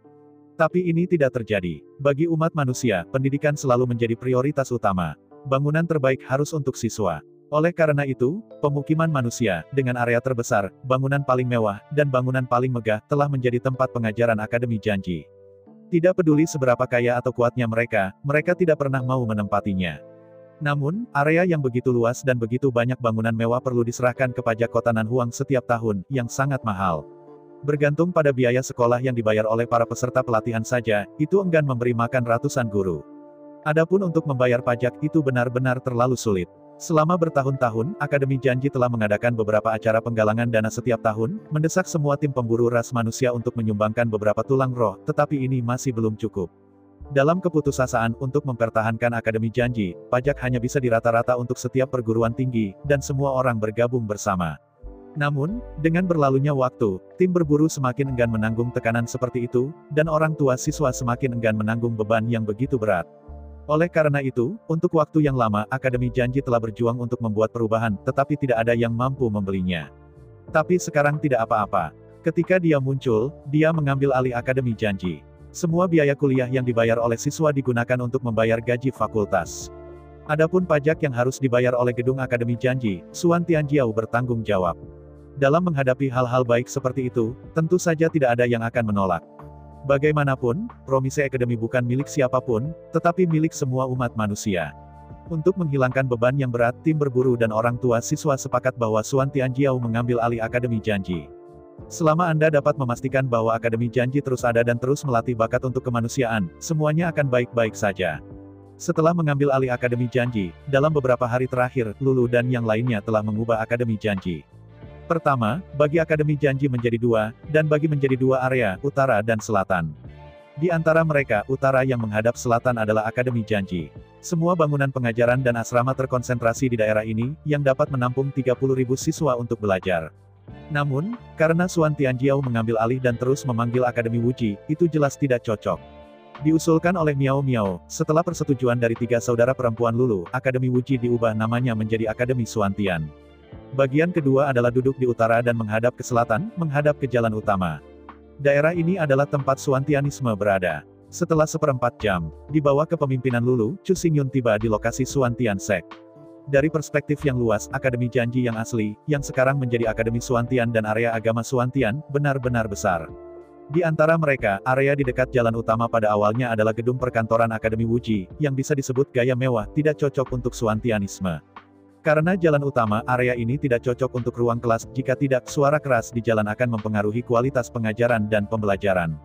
Tapi ini tidak terjadi. Bagi umat manusia, pendidikan selalu menjadi prioritas utama. Bangunan terbaik harus untuk siswa. Oleh karena itu, pemukiman manusia, dengan area terbesar, bangunan paling mewah, dan bangunan paling megah, telah menjadi tempat pengajaran Akademi Janji. Tidak peduli seberapa kaya atau kuatnya mereka tidak pernah mau menempatinya. Namun, area yang begitu luas dan begitu banyak bangunan mewah perlu diserahkan ke pajak kota Nanhuang setiap tahun, yang sangat mahal. Bergantung pada biaya sekolah yang dibayar oleh para peserta pelatihan saja, itu enggan memberi makan ratusan guru. Adapun untuk membayar pajak, itu benar-benar terlalu sulit. Selama bertahun-tahun, Akademi Janji telah mengadakan beberapa acara penggalangan dana setiap tahun, mendesak semua tim pemburu ras manusia untuk menyumbangkan beberapa tulang roh, tetapi ini masih belum cukup. Dalam keputusasaan untuk mempertahankan Akademi Janji, pajak hanya bisa dirata-rata untuk setiap perguruan tinggi, dan semua orang bergabung bersama. Namun, dengan berlalunya waktu, tim berburu semakin enggan menanggung tekanan seperti itu, dan orang tua siswa semakin enggan menanggung beban yang begitu berat. Oleh karena itu, untuk waktu yang lama, Akademi Janji telah berjuang untuk membuat perubahan, tetapi tidak ada yang mampu membelinya. Tapi sekarang tidak apa-apa. Ketika dia muncul, dia mengambil alih Akademi Janji. Semua biaya kuliah yang dibayar oleh siswa digunakan untuk membayar gaji fakultas. Adapun pajak yang harus dibayar oleh gedung Akademi Janji, Suan Tianjiao bertanggung jawab. Dalam menghadapi hal-hal baik seperti itu, tentu saja tidak ada yang akan menolak. Bagaimanapun, Promise Academy bukan milik siapapun, tetapi milik semua umat manusia. Untuk menghilangkan beban yang berat, tim berburu dan orang tua siswa sepakat bahwa Suan Tianjiao mengambil alih Akademi Janji. Selama Anda dapat memastikan bahwa Akademi Janji terus ada dan terus melatih bakat untuk kemanusiaan, semuanya akan baik-baik saja. Setelah mengambil alih Akademi Janji, dalam beberapa hari terakhir, Lulu dan yang lainnya telah mengubah Akademi Janji. Pertama, bagi Akademi Janji menjadi 2, dan bagi menjadi 2 area, utara dan selatan. Di antara mereka, utara yang menghadap selatan adalah Akademi Janji. Semua bangunan pengajaran dan asrama terkonsentrasi di daerah ini, yang dapat menampung 30.000 siswa untuk belajar. Namun, karena Suan Tianjiao mengambil alih dan terus memanggil Akademi Wuji, itu jelas tidak cocok. Diusulkan oleh Miao Miao, setelah persetujuan dari 3 saudara perempuan Lulu, Akademi Wuji diubah namanya menjadi Akademi Suantian. Bagian kedua adalah duduk di utara dan menghadap ke selatan, menghadap ke jalan utama. Daerah ini adalah tempat Suantianisme berada. Setelah seperempat jam, di bawah kepemimpinan Lulu, Chu Xingyun tiba di lokasi Suantian Sek. Dari perspektif yang luas, Akademi Janji yang asli, yang sekarang menjadi Akademi Suantian dan area agama Suantian, benar-benar besar. Di antara mereka, area di dekat jalan utama pada awalnya adalah gedung perkantoran Akademi Wuji, yang bisa disebut gaya mewah, tidak cocok untuk Suantianisme. Karena jalan utama, area ini tidak cocok untuk ruang kelas, jika tidak, suara keras di jalan akan mempengaruhi kualitas pengajaran dan pembelajaran.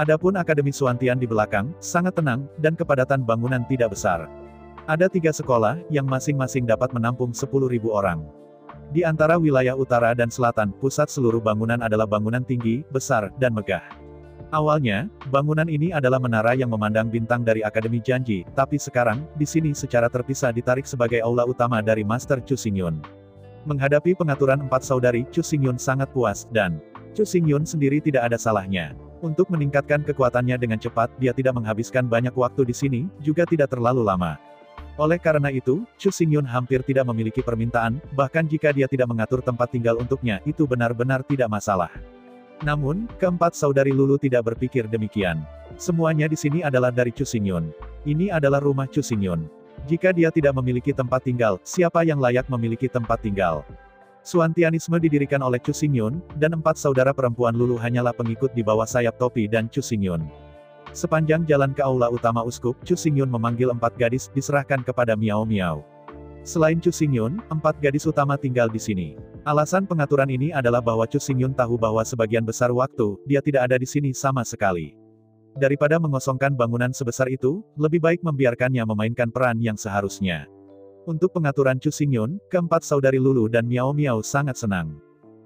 Adapun Akademi Suantian di belakang, sangat tenang, dan kepadatan bangunan tidak besar. Ada 3 sekolah, yang masing-masing dapat menampung 10.000 orang. Di antara wilayah utara dan selatan, pusat seluruh bangunan adalah bangunan tinggi, besar, dan megah. Awalnya, bangunan ini adalah menara yang memandang bintang dari Akademi Janji, tapi sekarang, di sini secara terpisah ditarik sebagai aula utama dari Master Chu Xingyun. Menghadapi pengaturan 4 saudari, Chu Xingyun sangat puas, dan Chu Xingyun sendiri tidak ada salahnya. Untuk meningkatkan kekuatannya dengan cepat, dia tidak menghabiskan banyak waktu di sini, juga tidak terlalu lama. Oleh karena itu, Chu Xingyun hampir tidak memiliki permintaan, bahkan jika dia tidak mengatur tempat tinggal untuknya, itu benar-benar tidak masalah. Namun, keempat saudari Lulu tidak berpikir demikian. Semuanya di sini adalah dari Chu Xingyun. Ini adalah rumah Chu Xingyun. Jika dia tidak memiliki tempat tinggal, siapa yang layak memiliki tempat tinggal? Suantianisme didirikan oleh Chu Xingyun, dan 4 saudara perempuan Lulu hanyalah pengikut di bawah sayap topi dan Chu Xingyun. Sepanjang jalan ke aula utama uskup, Chu Xingyun memanggil 4 gadis, diserahkan kepada Miao Miao. Selain Chu Xingyun, 4 gadis utama tinggal di sini. Alasan pengaturan ini adalah bahwa Chu Xingyun tahu bahwa sebagian besar waktu, dia tidak ada di sini sama sekali. Daripada mengosongkan bangunan sebesar itu, lebih baik membiarkannya memainkan peran yang seharusnya. Untuk pengaturan Chu Xingyun, keempat saudari Lulu dan Miao Miao sangat senang.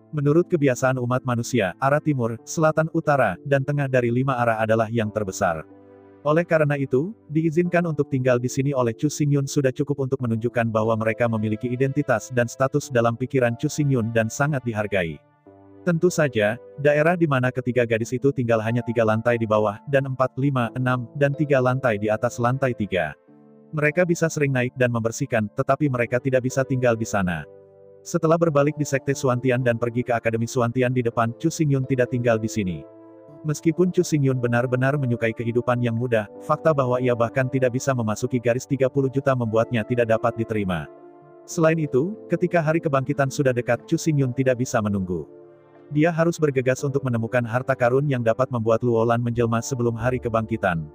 Menurut kebiasaan umat manusia, arah timur, selatan, utara, dan tengah dari 5 arah adalah yang terbesar. Oleh karena itu, diizinkan untuk tinggal di sini oleh Chu Xingyun sudah cukup untuk menunjukkan bahwa mereka memiliki identitas dan status dalam pikiran Chu Xingyun dan sangat dihargai. Tentu saja, daerah di mana ketiga gadis itu tinggal hanya 3 lantai di bawah, dan 4, 5, 6, dan 3 lantai di atas lantai 3. Mereka bisa sering naik dan membersihkan, tetapi mereka tidak bisa tinggal di sana. Setelah berbalik di Sekte Suantian dan pergi ke Akademi Suantian di depan, Chu Xingyun tidak tinggal di sini. Meskipun Chu Xingyun benar-benar menyukai kehidupan yang mudah, fakta bahwa ia bahkan tidak bisa memasuki garis 30 juta membuatnya tidak dapat diterima. Selain itu, ketika hari kebangkitan sudah dekat, Chu Xingyun tidak bisa menunggu. Dia harus bergegas untuk menemukan harta karun yang dapat membuat Luolan menjelma sebelum hari kebangkitan.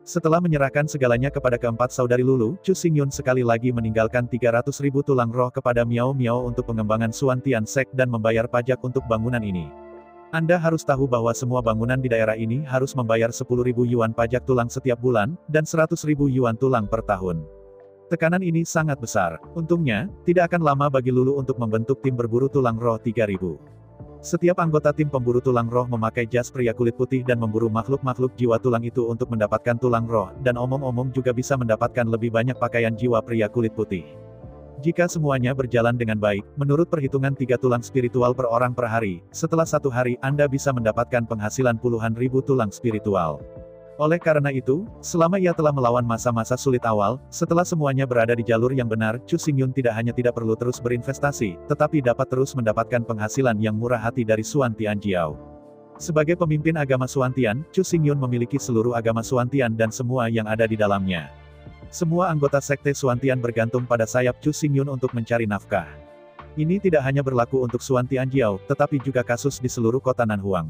Setelah menyerahkan segalanya kepada keempat saudari Lulu, Chu Xingyun sekali lagi meninggalkan 300.000 tulang roh kepada Miao Miao untuk pengembangan Suantian Sek dan membayar pajak untuk bangunan ini. Anda harus tahu bahwa semua bangunan di daerah ini harus membayar 10.000 yuan pajak tulang setiap bulan, dan 100.000 yuan tulang per tahun. Tekanan ini sangat besar. Untungnya, tidak akan lama bagi Lulu untuk membentuk tim berburu tulang roh 3.000. Setiap anggota tim pemburu tulang roh memakai jas pria kulit putih dan memburu makhluk-makhluk jiwa tulang itu untuk mendapatkan tulang roh, dan omong-omong juga bisa mendapatkan lebih banyak pakaian jiwa pria kulit putih. Jika semuanya berjalan dengan baik, menurut perhitungan 3 tulang spiritual per orang per hari, setelah 1 hari Anda bisa mendapatkan penghasilan puluhan ribu tulang spiritual. Oleh karena itu, selama ia telah melawan masa-masa sulit awal, setelah semuanya berada di jalur yang benar, Chu Xingyun tidak hanya tidak perlu terus berinvestasi, tetapi dapat terus mendapatkan penghasilan yang murah hati dari Suantian Jiao. Sebagai pemimpin agama Suantian, Chu Xingyun memiliki seluruh agama Suantian dan semua yang ada di dalamnya. Semua anggota Sekte Suantian bergantung pada sayap Chu Xingyun untuk mencari nafkah. Ini tidak hanya berlaku untuk Suantian Jiao, tetapi juga kasus di seluruh kota Nanhuang.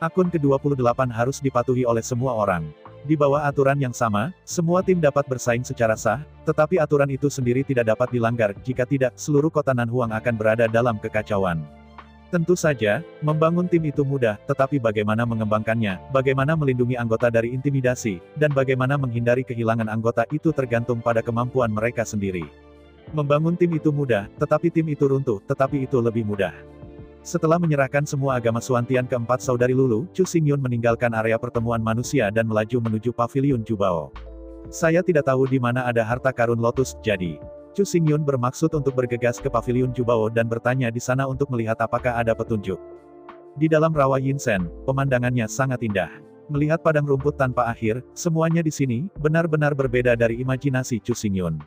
Akun ke-28 harus dipatuhi oleh semua orang. Di bawah aturan yang sama, semua tim dapat bersaing secara sah, tetapi aturan itu sendiri tidak dapat dilanggar, jika tidak, seluruh kota Nanhuang akan berada dalam kekacauan. Tentu saja, membangun tim itu mudah, tetapi bagaimana mengembangkannya, bagaimana melindungi anggota dari intimidasi, dan bagaimana menghindari kehilangan anggota itu tergantung pada kemampuan mereka sendiri. Membangun tim itu mudah, tetapi tim itu runtuh, tetapi itu lebih mudah. Setelah menyerahkan semua agama Suantian keempat saudari Lulu, Chu Xingyun meninggalkan area pertemuan manusia dan melaju menuju paviliun Jubao. Saya tidak tahu di mana ada harta karun lotus, jadi Chu Xingyun bermaksud untuk bergegas ke paviliun Jubao dan bertanya di sana untuk melihat apakah ada petunjuk. Di dalam rawa Yinsen, pemandangannya sangat indah. Melihat padang rumput tanpa akhir, semuanya di sini benar-benar berbeda dari imajinasi Chu Xingyun.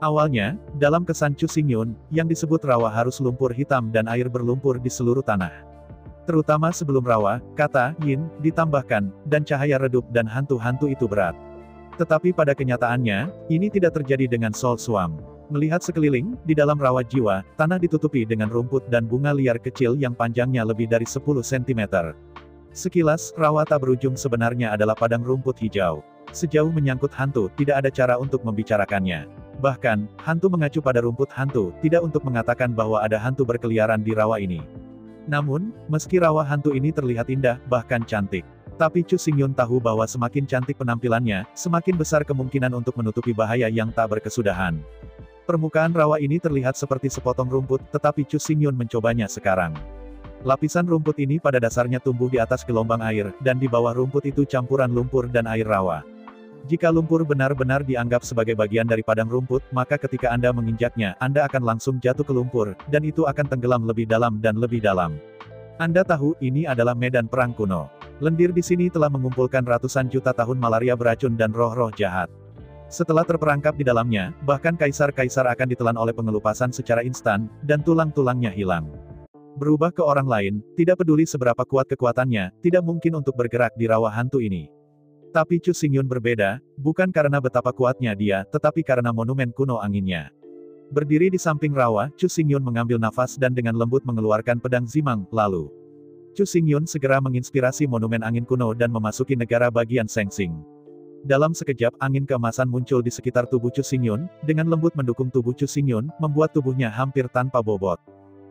Awalnya, dalam kesan Chu Xingyun, yang disebut rawa harus lumpur hitam dan air berlumpur di seluruh tanah. Terutama sebelum rawa, kata yin ditambahkan, dan cahaya redup dan hantu-hantu itu berat. Tetapi pada kenyataannya, ini tidak terjadi dengan Soul Swamp. Melihat sekeliling, di dalam rawa jiwa, tanah ditutupi dengan rumput dan bunga liar kecil yang panjangnya lebih dari 10 cm. Sekilas, rawa tak berujung sebenarnya adalah padang rumput hijau. Sejauh menyangkut hantu, tidak ada cara untuk membicarakannya. Bahkan, hantu mengacu pada rumput hantu, tidak untuk mengatakan bahwa ada hantu berkeliaran di rawa ini. Namun, meski rawa hantu ini terlihat indah, bahkan cantik. Tapi Chu Xingyun tahu bahwa semakin cantik penampilannya, semakin besar kemungkinan untuk menutupi bahaya yang tak berkesudahan. Permukaan rawa ini terlihat seperti sepotong rumput, tetapi Chu Xingyun mencobanya sekarang. Lapisan rumput ini pada dasarnya tumbuh di atas gelombang air, dan di bawah rumput itu campuran lumpur dan air rawa. Jika lumpur benar-benar dianggap sebagai bagian dari padang rumput, maka ketika Anda menginjaknya, Anda akan langsung jatuh ke lumpur, dan itu akan tenggelam lebih dalam dan lebih dalam. Anda tahu, ini adalah medan perang kuno. Lendir di sini telah mengumpulkan ratusan juta tahun malaria beracun dan roh-roh jahat. Setelah terperangkap di dalamnya, bahkan kaisar-kaisar akan ditelan oleh pengelupasan secara instan, dan tulang-tulangnya hilang. Berubah ke orang lain, tidak peduli seberapa kuat kekuatannya, tidak mungkin untuk bergerak di rawa hantu ini. Tapi Chu Xingyun berbeda, bukan karena betapa kuatnya dia, tetapi karena monumen kuno anginnya. Berdiri di samping rawa, Chu Xingyun mengambil nafas dan dengan lembut mengeluarkan pedang Zimang, lalu Chu Xingyun segera menginspirasi monumen angin kuno dan memasuki negara bagian Sengsing. Dalam sekejap, angin keemasan muncul di sekitar tubuh Chu Xingyun, dengan lembut mendukung tubuh Chu Xingyun, membuat tubuhnya hampir tanpa bobot.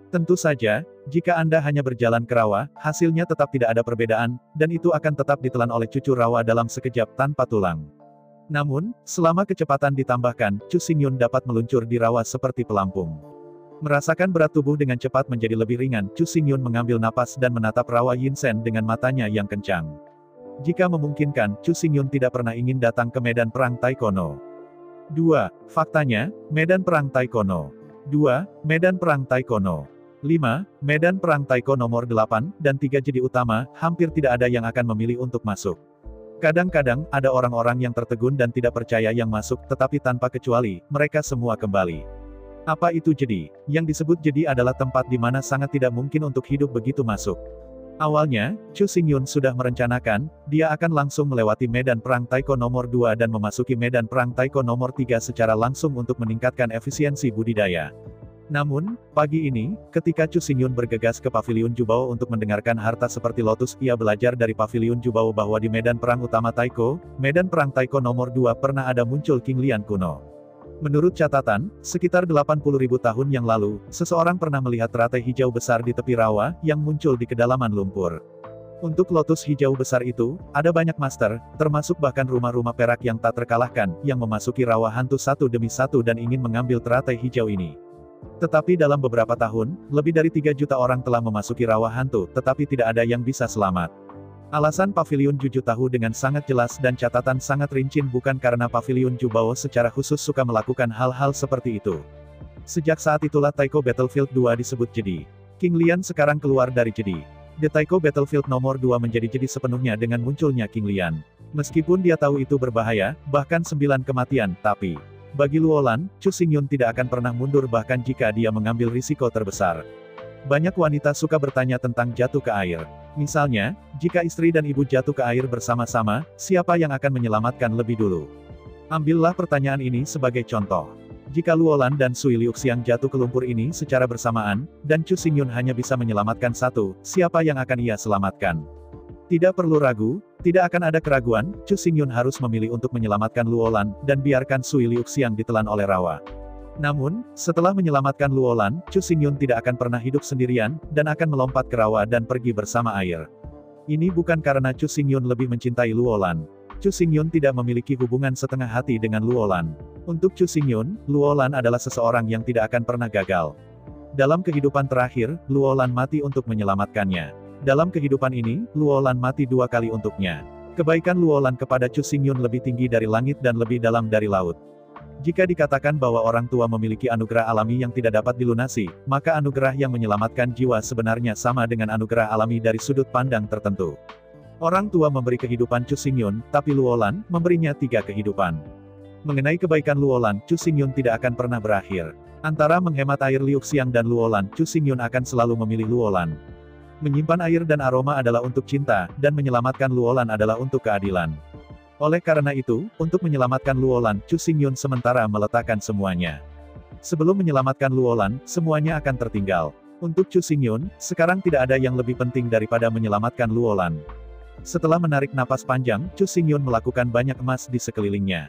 Tentu saja, jika Anda hanya berjalan ke rawa, hasilnya tetap tidak ada perbedaan, dan itu akan tetap ditelan oleh cucu rawa dalam sekejap tanpa tulang. Namun, selama kecepatan ditambahkan, Chu Xingyun dapat meluncur di rawa seperti pelampung. Merasakan berat tubuh dengan cepat menjadi lebih ringan, Chu Xingyun mengambil napas dan menatap rawa Yinsen dengan matanya yang kencang. Jika memungkinkan, Chu Xingyun tidak pernah ingin datang ke medan perang Taekwondo. 2. Faktanya, medan perang Taekwondo. 2. Medan perang Taekwondo. 5. Medan perang Taekwondo nomor 8, dan 3 jadi utama, hampir tidak ada yang akan memilih untuk masuk. Kadang-kadang, ada orang-orang yang tertegun dan tidak percaya yang masuk, tetapi tanpa kecuali, mereka semua kembali. Apa itu jadi? Yang disebut jadi adalah tempat di mana sangat tidak mungkin untuk hidup begitu masuk. Awalnya, Chu Xingyun sudah merencanakan, dia akan langsung melewati medan perang Taekwondo nomor 2 dan memasuki medan perang Taekwondo nomor 3 secara langsung untuk meningkatkan efisiensi budidaya. Namun, pagi ini, ketika Chu Xingyun bergegas ke Paviliun Jubao untuk mendengarkan harta seperti lotus, ia belajar dari Paviliun Jubao bahwa di medan perang utama Taiko, medan perang Taiko nomor 2 pernah ada muncul King Lian kuno. Menurut catatan, sekitar 80.000 tahun yang lalu, seseorang pernah melihat teratai hijau besar di tepi rawa, yang muncul di kedalaman lumpur. Untuk lotus hijau besar itu, ada banyak master, termasuk bahkan rumah-rumah perak yang tak terkalahkan, yang memasuki rawa hantu satu demi satu dan ingin mengambil teratai hijau ini. Tetapi dalam beberapa tahun, lebih dari 3 juta orang telah memasuki rawa hantu, tetapi tidak ada yang bisa selamat. Alasan Paviliun Juju tahu dengan sangat jelas dan catatan sangat rinci bukan karena Paviliun Jubao secara khusus suka melakukan hal-hal seperti itu. Sejak saat itulah Taiko Battlefield 2 disebut jadi. King Lian sekarang keluar dari jadi. The Taiko Battlefield nomor 2 menjadi jadi sepenuhnya dengan munculnya King Lian. Meskipun dia tahu itu berbahaya, bahkan 9 kematian, tapi bagi Luolan, Chu Xingyun tidak akan pernah mundur bahkan jika dia mengambil risiko terbesar. Banyak wanita suka bertanya tentang jatuh ke air. Misalnya, jika istri dan ibu jatuh ke air bersama-sama, siapa yang akan menyelamatkan lebih dulu? Ambillah pertanyaan ini sebagai contoh. Jika Luolan dan Sui Liuxiang jatuh ke lumpur ini secara bersamaan, dan Chu Xingyun hanya bisa menyelamatkan satu, siapa yang akan ia selamatkan? Tidak perlu ragu, tidak akan ada keraguan, Chu Xingyun harus memilih untuk menyelamatkan Luolan, dan biarkan Sui Liuxiang ditelan oleh rawa. Namun, setelah menyelamatkan Luolan, Chu Xingyun tidak akan pernah hidup sendirian, dan akan melompat ke rawa dan pergi bersama air. Ini bukan karena Chu Xingyun lebih mencintai Luolan. Chu Xingyun tidak memiliki hubungan setengah hati dengan Luolan. Untuk Chu Xingyun, Luolan adalah seseorang yang tidak akan pernah gagal. Dalam kehidupan terakhir, Luolan mati untuk menyelamatkannya. Dalam kehidupan ini, Luolan mati 2 kali untuknya. Kebaikan Luolan kepada Chu Xingyun lebih tinggi dari langit dan lebih dalam dari laut. Jika dikatakan bahwa orang tua memiliki anugerah alami yang tidak dapat dilunasi, maka anugerah yang menyelamatkan jiwa sebenarnya sama dengan anugerah alami dari sudut pandang tertentu. Orang tua memberi kehidupan Chu Xingyun, tapi Luolan memberinya 3 kehidupan. Mengenai kebaikan Luolan, Chu Xingyun tidak akan pernah berakhir. Antara menghemat air Liu Xiang dan Luolan, Chu Xingyun akan selalu memilih Luolan. Menyimpan air dan aroma adalah untuk cinta, dan menyelamatkan Luolan adalah untuk keadilan. Oleh karena itu, untuk menyelamatkan Luolan, Chu Xingyun sementara meletakkan semuanya. Sebelum menyelamatkan Luolan, semuanya akan tertinggal. Untuk Chu Xingyun, sekarang tidak ada yang lebih penting daripada menyelamatkan Luolan. Setelah menarik napas panjang, Chu Xingyun melakukan banyak emas di sekelilingnya.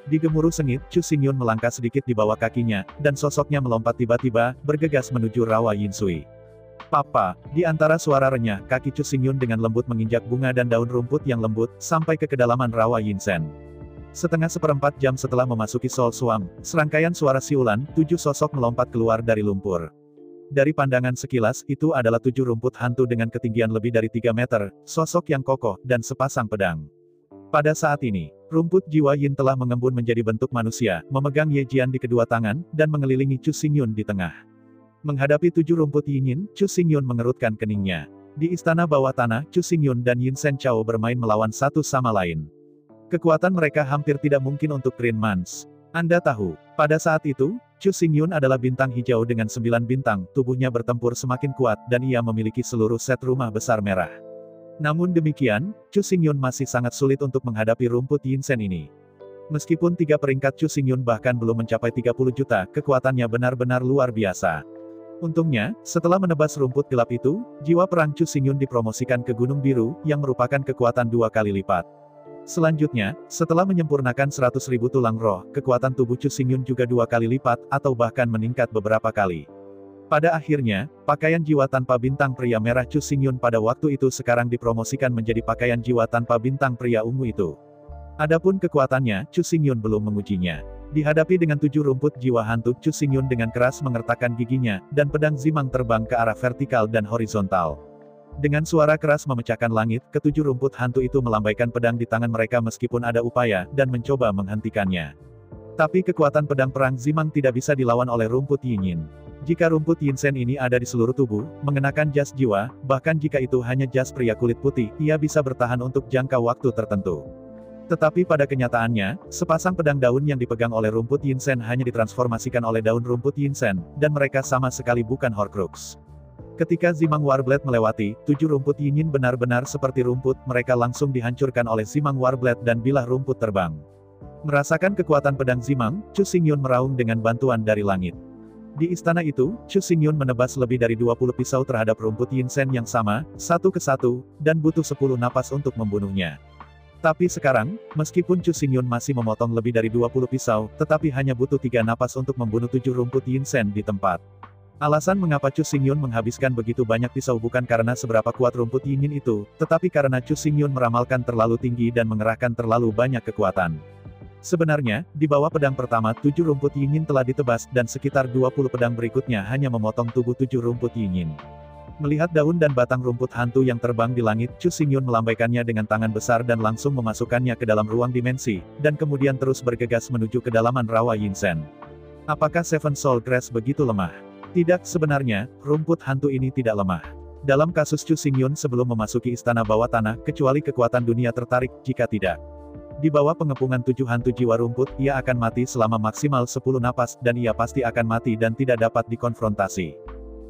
Di gemuruh sengit, Chu Xingyun melangkah sedikit di bawah kakinya, dan sosoknya melompat tiba-tiba, bergegas menuju rawa Yinsui. Papa, di antara suara renyah, kaki Chu Xingyun dengan lembut menginjak bunga dan daun rumput yang lembut, sampai ke kedalaman rawa Yinsen. Setengah seperempat jam setelah memasuki Sol Swamp, serangkaian suara siulan, 7 sosok melompat keluar dari lumpur. Dari pandangan sekilas, itu adalah 7 rumput hantu dengan ketinggian lebih dari 3 meter, sosok yang kokoh, dan sepasang pedang. Pada saat ini, rumput jiwa Yin telah mengembun menjadi bentuk manusia, memegang Ye Jian di kedua tangan, dan mengelilingi Chu Xingyun di tengah. Menghadapi 7 rumput Yin, Chu Xingyun mengerutkan keningnya. Di istana bawah tanah, Chu Xingyun dan Yin Sen Chao bermain melawan satu sama lain. Kekuatan mereka hampir tidak mungkin untuk Green Mans. Anda tahu, pada saat itu, Chu Xingyun adalah bintang hijau dengan 9 bintang, tubuhnya bertempur semakin kuat, dan ia memiliki seluruh set rumah besar merah. Namun demikian, Chu Xingyun masih sangat sulit untuk menghadapi rumput Yinsen ini. Meskipun 3 peringkat Chu Xingyun bahkan belum mencapai 30 juta, kekuatannya benar-benar luar biasa. Untungnya, setelah menebas rumput gelap itu, jiwa perang Chu Xingyun dipromosikan ke Gunung Biru, yang merupakan kekuatan 2 kali lipat. Selanjutnya, setelah menyempurnakan 100.000 tulang roh, kekuatan tubuh Chu Xingyun juga 2 kali lipat, atau bahkan meningkat beberapa kali. Pada akhirnya, pakaian jiwa tanpa bintang pria merah Chu Xingyun pada waktu itu sekarang dipromosikan menjadi pakaian jiwa tanpa bintang pria ungu itu. Adapun kekuatannya, Chu Xingyun belum mengujinya. Dihadapi dengan 7 rumput jiwa hantu, Chu Xingyun dengan keras mengertakkan giginya, dan pedang Zimang terbang ke arah vertikal dan horizontal. Dengan suara keras memecahkan langit, ke-7 rumput hantu itu melambaikan pedang di tangan mereka meskipun ada upaya, dan mencoba menghentikannya. Tapi kekuatan pedang perang Zimang tidak bisa dilawan oleh rumput Yinyin. Jika rumput Yinsen ini ada di seluruh tubuh, mengenakan jas jiwa, bahkan jika itu hanya jas pria kulit putih, ia bisa bertahan untuk jangka waktu tertentu. Tetapi pada kenyataannya, sepasang pedang daun yang dipegang oleh rumput Yinsen hanya ditransformasikan oleh daun rumput Yinsen, dan mereka sama sekali bukan Horcrux. Ketika Zimang Warblade melewati, 7 rumput Yinyin benar-benar seperti rumput, mereka langsung dihancurkan oleh Zimang Warblade dan bilah rumput terbang. Merasakan kekuatan pedang Zimang, Chu Xingyun meraung dengan bantuan dari langit. Di istana itu, Chu Xingyun menebas lebih dari 20 pisau terhadap rumput Yinsen yang sama, satu ke satu, dan butuh 10 napas untuk membunuhnya. Tapi sekarang, meskipun Chu Xingyun masih memotong lebih dari 20 pisau, tetapi hanya butuh 3 napas untuk membunuh 7 rumput Yinsen di tempat. Alasan mengapa Chu Xingyun menghabiskan begitu banyak pisau bukan karena seberapa kuat rumput Yinyin itu, tetapi karena Chu Xingyun meramalkan terlalu tinggi dan mengerahkan terlalu banyak kekuatan. Sebenarnya, di bawah pedang pertama 7 rumput Yinyin telah ditebas, dan sekitar 20 pedang berikutnya hanya memotong tubuh 7 rumput Yinyin. Melihat daun dan batang rumput hantu yang terbang di langit, Chu Xingyun melambaikannya dengan tangan besar dan langsung memasukkannya ke dalam ruang dimensi, dan kemudian terus bergegas menuju kedalaman rawa Yinsen. Apakah Seven Soul Grass begitu lemah? Tidak, sebenarnya, rumput hantu ini tidak lemah. Dalam kasus Chu Xingyun sebelum memasuki istana bawah tanah, kecuali kekuatan dunia tertarik, jika tidak. Di bawah pengepungan 7 hantu jiwa rumput, ia akan mati selama maksimal 10 napas, dan ia pasti akan mati dan tidak dapat dikonfrontasi.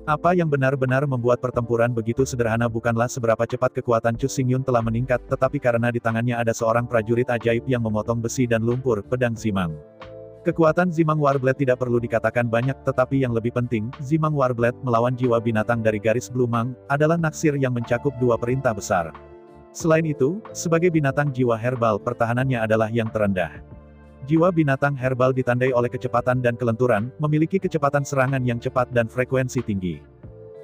Apa yang benar-benar membuat pertempuran begitu sederhana bukanlah seberapa cepat kekuatan Chu Xingyun telah meningkat, tetapi karena di tangannya ada seorang prajurit ajaib yang memotong besi dan lumpur, pedang Zimang. Kekuatan Zimang Warblade tidak perlu dikatakan banyak, tetapi yang lebih penting, Zimang Warblade melawan jiwa binatang dari garis Blue Mang, adalah naksir yang mencakup 2 perintah besar. Selain itu, sebagai binatang jiwa herbal, pertahanannya adalah yang terendah. Jiwa binatang herbal ditandai oleh kecepatan dan kelenturan, memiliki kecepatan serangan yang cepat dan frekuensi tinggi.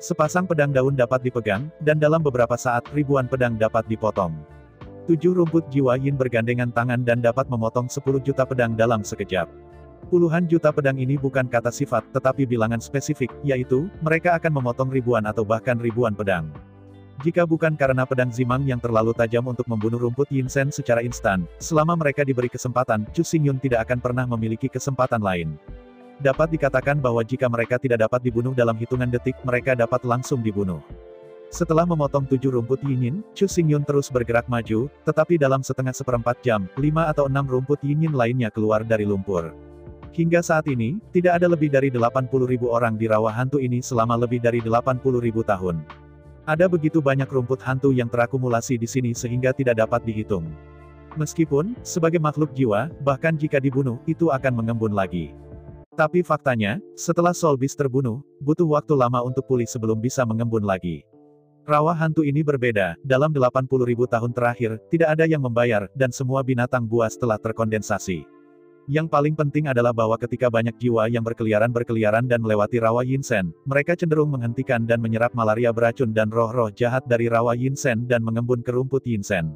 Sepasang pedang daun dapat dipegang, dan dalam beberapa saat ribuan pedang dapat dipotong. 7 rumput jiwa Yin bergandengan tangan dan dapat memotong 10 juta pedang dalam sekejap. Puluhan juta pedang ini bukan kata sifat, tetapi bilangan spesifik, yaitu, mereka akan memotong ribuan atau bahkan ribuan pedang. Jika bukan karena pedang Zimang yang terlalu tajam untuk membunuh rumput Yinsen secara instan, selama mereka diberi kesempatan, Chu Xingyun tidak akan pernah memiliki kesempatan lain. Dapat dikatakan bahwa jika mereka tidak dapat dibunuh dalam hitungan detik, mereka dapat langsung dibunuh. Setelah memotong 7 rumput yinyin, Chu Xingyun terus bergerak maju, tetapi dalam setengah seperempat jam, 5 atau 6 rumput yinyin lainnya keluar dari lumpur. Hingga saat ini, tidak ada lebih dari 80.000 orang di rawa hantu ini selama lebih dari 80.000 tahun. Ada begitu banyak rumput hantu yang terakumulasi di sini sehingga tidak dapat dihitung. Meskipun, sebagai makhluk jiwa, bahkan jika dibunuh, itu akan mengembun lagi. Tapi faktanya, setelah Soul Beast terbunuh, butuh waktu lama untuk pulih sebelum bisa mengembun lagi. Rawa hantu ini berbeda, dalam 80.000 tahun terakhir, tidak ada yang membayar, dan semua binatang buas telah terkondensasi. Yang paling penting adalah bahwa ketika banyak jiwa yang berkeliaran dan melewati rawa Yinsen, mereka cenderung menghentikan dan menyerap malaria beracun dan roh-roh jahat dari rawa Yinsen dan mengembun ke rumput Yinsen.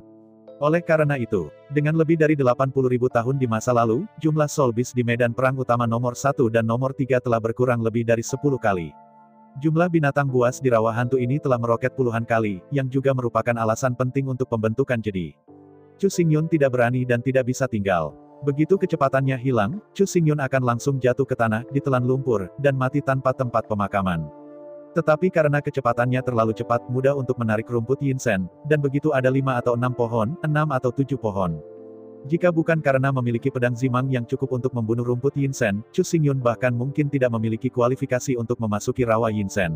Oleh karena itu, dengan lebih dari 80.000 tahun di masa lalu, jumlah Soul Beast di medan perang utama nomor 1 dan nomor 3 telah berkurang lebih dari 10 kali. Jumlah binatang buas di rawa hantu ini telah meroket puluhan kali, yang juga merupakan alasan penting untuk pembentukan jadi. Chu Xingyun tidak berani dan tidak bisa tinggal. Begitu kecepatannya hilang, Chu Xingyun akan langsung jatuh ke tanah, ditelan lumpur, dan mati tanpa tempat pemakaman. Tetapi karena kecepatannya terlalu cepat, mudah untuk menarik rumput Yinsen, dan begitu ada 5 atau 6 pohon, 6 atau 7 pohon. Jika bukan karena memiliki pedang Zimang yang cukup untuk membunuh rumput Yinsen, Chu Xingyun bahkan mungkin tidak memiliki kualifikasi untuk memasuki rawa Yinsen.